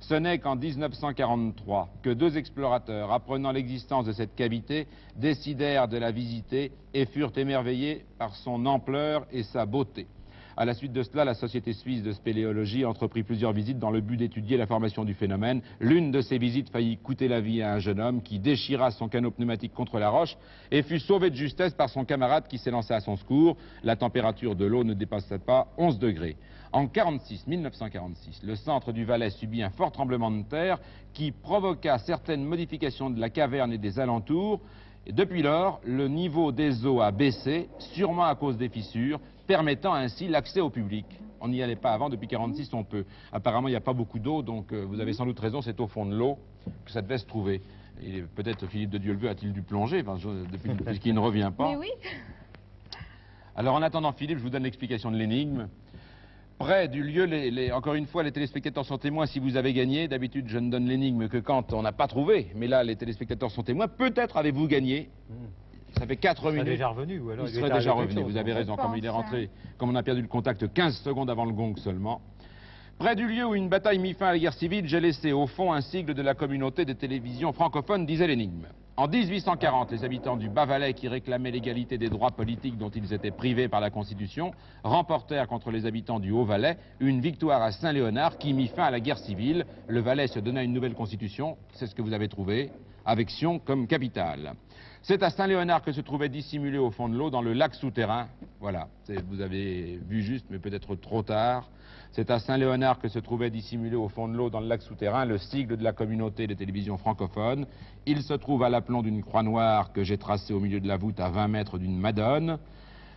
Ce n'est qu'en 1943 que deux explorateurs, apprenant l'existence de cette cavité, décidèrent de la visiter et furent émerveillés par son ampleur et sa beauté. À la suite de cela, la Société suisse de spéléologie entreprit plusieurs visites dans le but d'étudier la formation du phénomène. L'une de ces visites faillit coûter la vie à un jeune homme qui déchira son canot pneumatique contre la roche et fut sauvé de justesse par son camarade qui s'élança à son secours. La température de l'eau ne dépassait pas 11 degrés. En 1946, le centre du Valais subit un fort tremblement de terre qui provoqua certaines modifications de la caverne et des alentours. Et depuis lors, le niveau des eaux a baissé, sûrement à cause des fissures, permettant ainsi l'accès au public. On n'y allait pas avant, depuis 1946 on peut. Apparemment il n'y a pas beaucoup d'eau, donc vous avez sans doute raison, c'est au fond de l'eau que ça devait se trouver. Et peut-être Philippe de Dieuleveux a-t-il dû plonger, depuis qu'il ne revient pas. Mais oui. Alors en attendant Philippe, je vous donne l'explication de l'énigme. Près du lieu, encore une fois, les téléspectateurs sont témoins si vous avez gagné. D'habitude, je ne donne l'énigme que quand on n'a pas trouvé. Mais là, les téléspectateurs sont témoins. Peut-être avez-vous gagné. Ça fait 4 minutes. Il serait déjà revenu ou alors il serait déjà revenu, vous avez raison. Comme il est rentré, comme on a perdu le contact 15 secondes avant le gong seulement. Près du lieu où une bataille mit fin à la guerre civile, j'ai laissé au fond un sigle de la communauté des télévisions francophones, disait l'énigme. En 1840, les habitants du Bas-Valais, qui réclamaient l'égalité des droits politiques dont ils étaient privés par la Constitution, remportèrent contre les habitants du Haut-Valais une victoire à Saint-Léonard qui mit fin à la guerre civile. Le Valais se donna une nouvelle constitution, c'est ce que vous avez trouvé, avec Sion comme capitale. C'est à Saint-Léonard que se trouvait dissimulé au fond de l'eau, dans le lac souterrain. Voilà, vous avez vu juste, mais peut-être trop tard. C'est à Saint-Léonard que se trouvait dissimulé au fond de l'eau, dans le lac souterrain, le sigle de la communauté des télévisions francophones. Il se trouve à l'aplomb d'une croix noire que j'ai tracée au milieu de la voûte à 20 mètres d'une madone.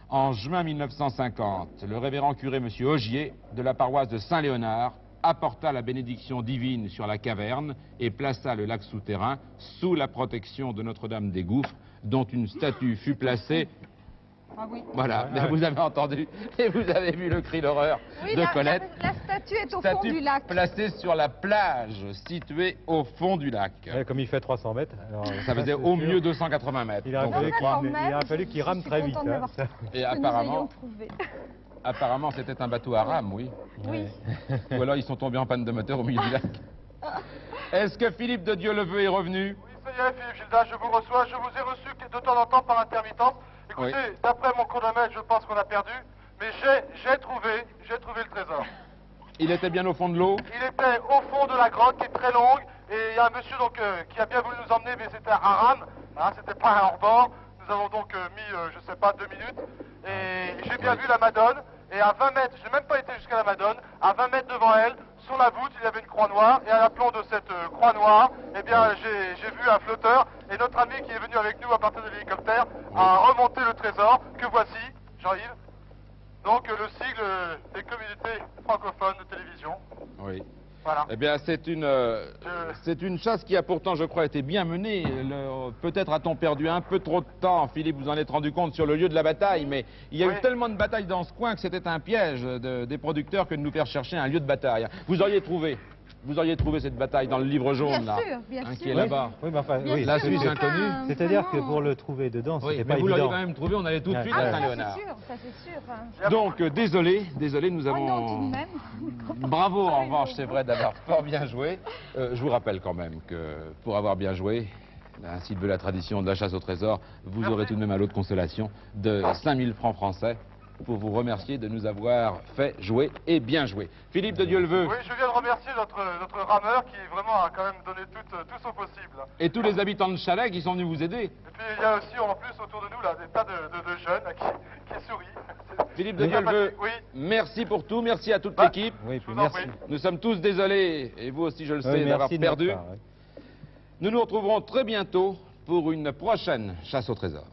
En juin 1950, le révérend curé M. Augier, de la paroisse de Saint-Léonard, apporta la bénédiction divine sur la caverne et plaça le lac souterrain sous la protection de Notre-Dame des Gouffres, dont une statue fut placée. Ah oui. Voilà, vous avez entendu et vous avez vu le cri d'horreur de Colette. La statue est au fond du lac. Placée sur la plage située au fond du lac. Ouais, comme il fait 300 mètres. Alors, ça faisait au mieux 280 mètres. Il a fallu qu'il rame très vite. Hein. Et apparemment, c'était un bateau à rame, oui. Oui. Ou alors ils sont tombés en panne de moteur au milieu du lac. Est-ce que Philippe de Dieuleveux est revenu? Oui, ça y est, Philippe Gilda, je vous reçois. Je vous ai reçu de temps en temps par intermittence. Écoutez, oui. D'après mon chronomètre, je pense qu'on a perdu, mais j'ai trouvé le trésor. Il était bien au fond de l'eau? Il était au fond de la grotte, qui est très longue, et il y a un monsieur donc, qui a bien voulu nous emmener, mais c'était un rame, hein, c'était pas un hors-bord. Nous avons donc mis, je sais pas, 2 minutes, et j'ai bien vu la Madone, et à 20 mètres, je n'ai même pas été jusqu'à la Madone, à 20 mètres devant elle, sur la voûte, il y avait une croix noire, et à l'aplomb de cette croix noire, eh bien, j'ai vu un flotteur, et notre ami qui est venu avec nous à partir de l'hélicoptère a remonté le trésor, que voici, Jean-Yves. Donc, le sigle des communautés francophones de télévision. Oui. Voilà. Eh bien, c'est une chasse qui a pourtant, je crois, été bien menée. Peut-être a-t-on perdu un peu trop de temps, Philippe, vous en êtes rendu compte sur le lieu de la bataille, mais il y a eu tellement de batailles dans ce coin que c'était un piège des producteurs que de nous faire chercher un lieu de bataille. Vous auriez trouvé cette bataille dans le livre jaune, bien sûr. Qui est là-bas. Oui, mais enfin, oui, la Suisse inconnue. C'est-à-dire que pour le trouver dedans, c'était pas vous évident. l'auriez quand même trouvé, on allait tout de suite à Saint-Léonard. Ça c'est sûr. Donc, désolé, nous avons... non, tout de même. Bravo, en revanche, c'est vrai d'avoir fort bien joué. Je vous rappelle quand même que pour avoir bien joué, ainsi veut la tradition de la chasse au trésor, vous aurez tout de même un lot de consolation de 5000 francs français pour vous remercier de nous avoir fait jouer et bien jouer. Philippe de Dieuleveux. Oui, je viens de remercier notre rameur qui vraiment a quand même donné tout son possible. Et tous les habitants de Chalais qui sont venus vous aider. Et puis il y a aussi en plus autour de nous là, des tas de jeunes là, qui sourient. Philippe de Dieuleveux, oui. Merci pour tout, merci à toute l'équipe. Oui, puis merci. Nous sommes tous désolés, et vous aussi je le sais, d'avoir perdu. Nous nous retrouverons très bientôt pour une prochaine chasse au trésor.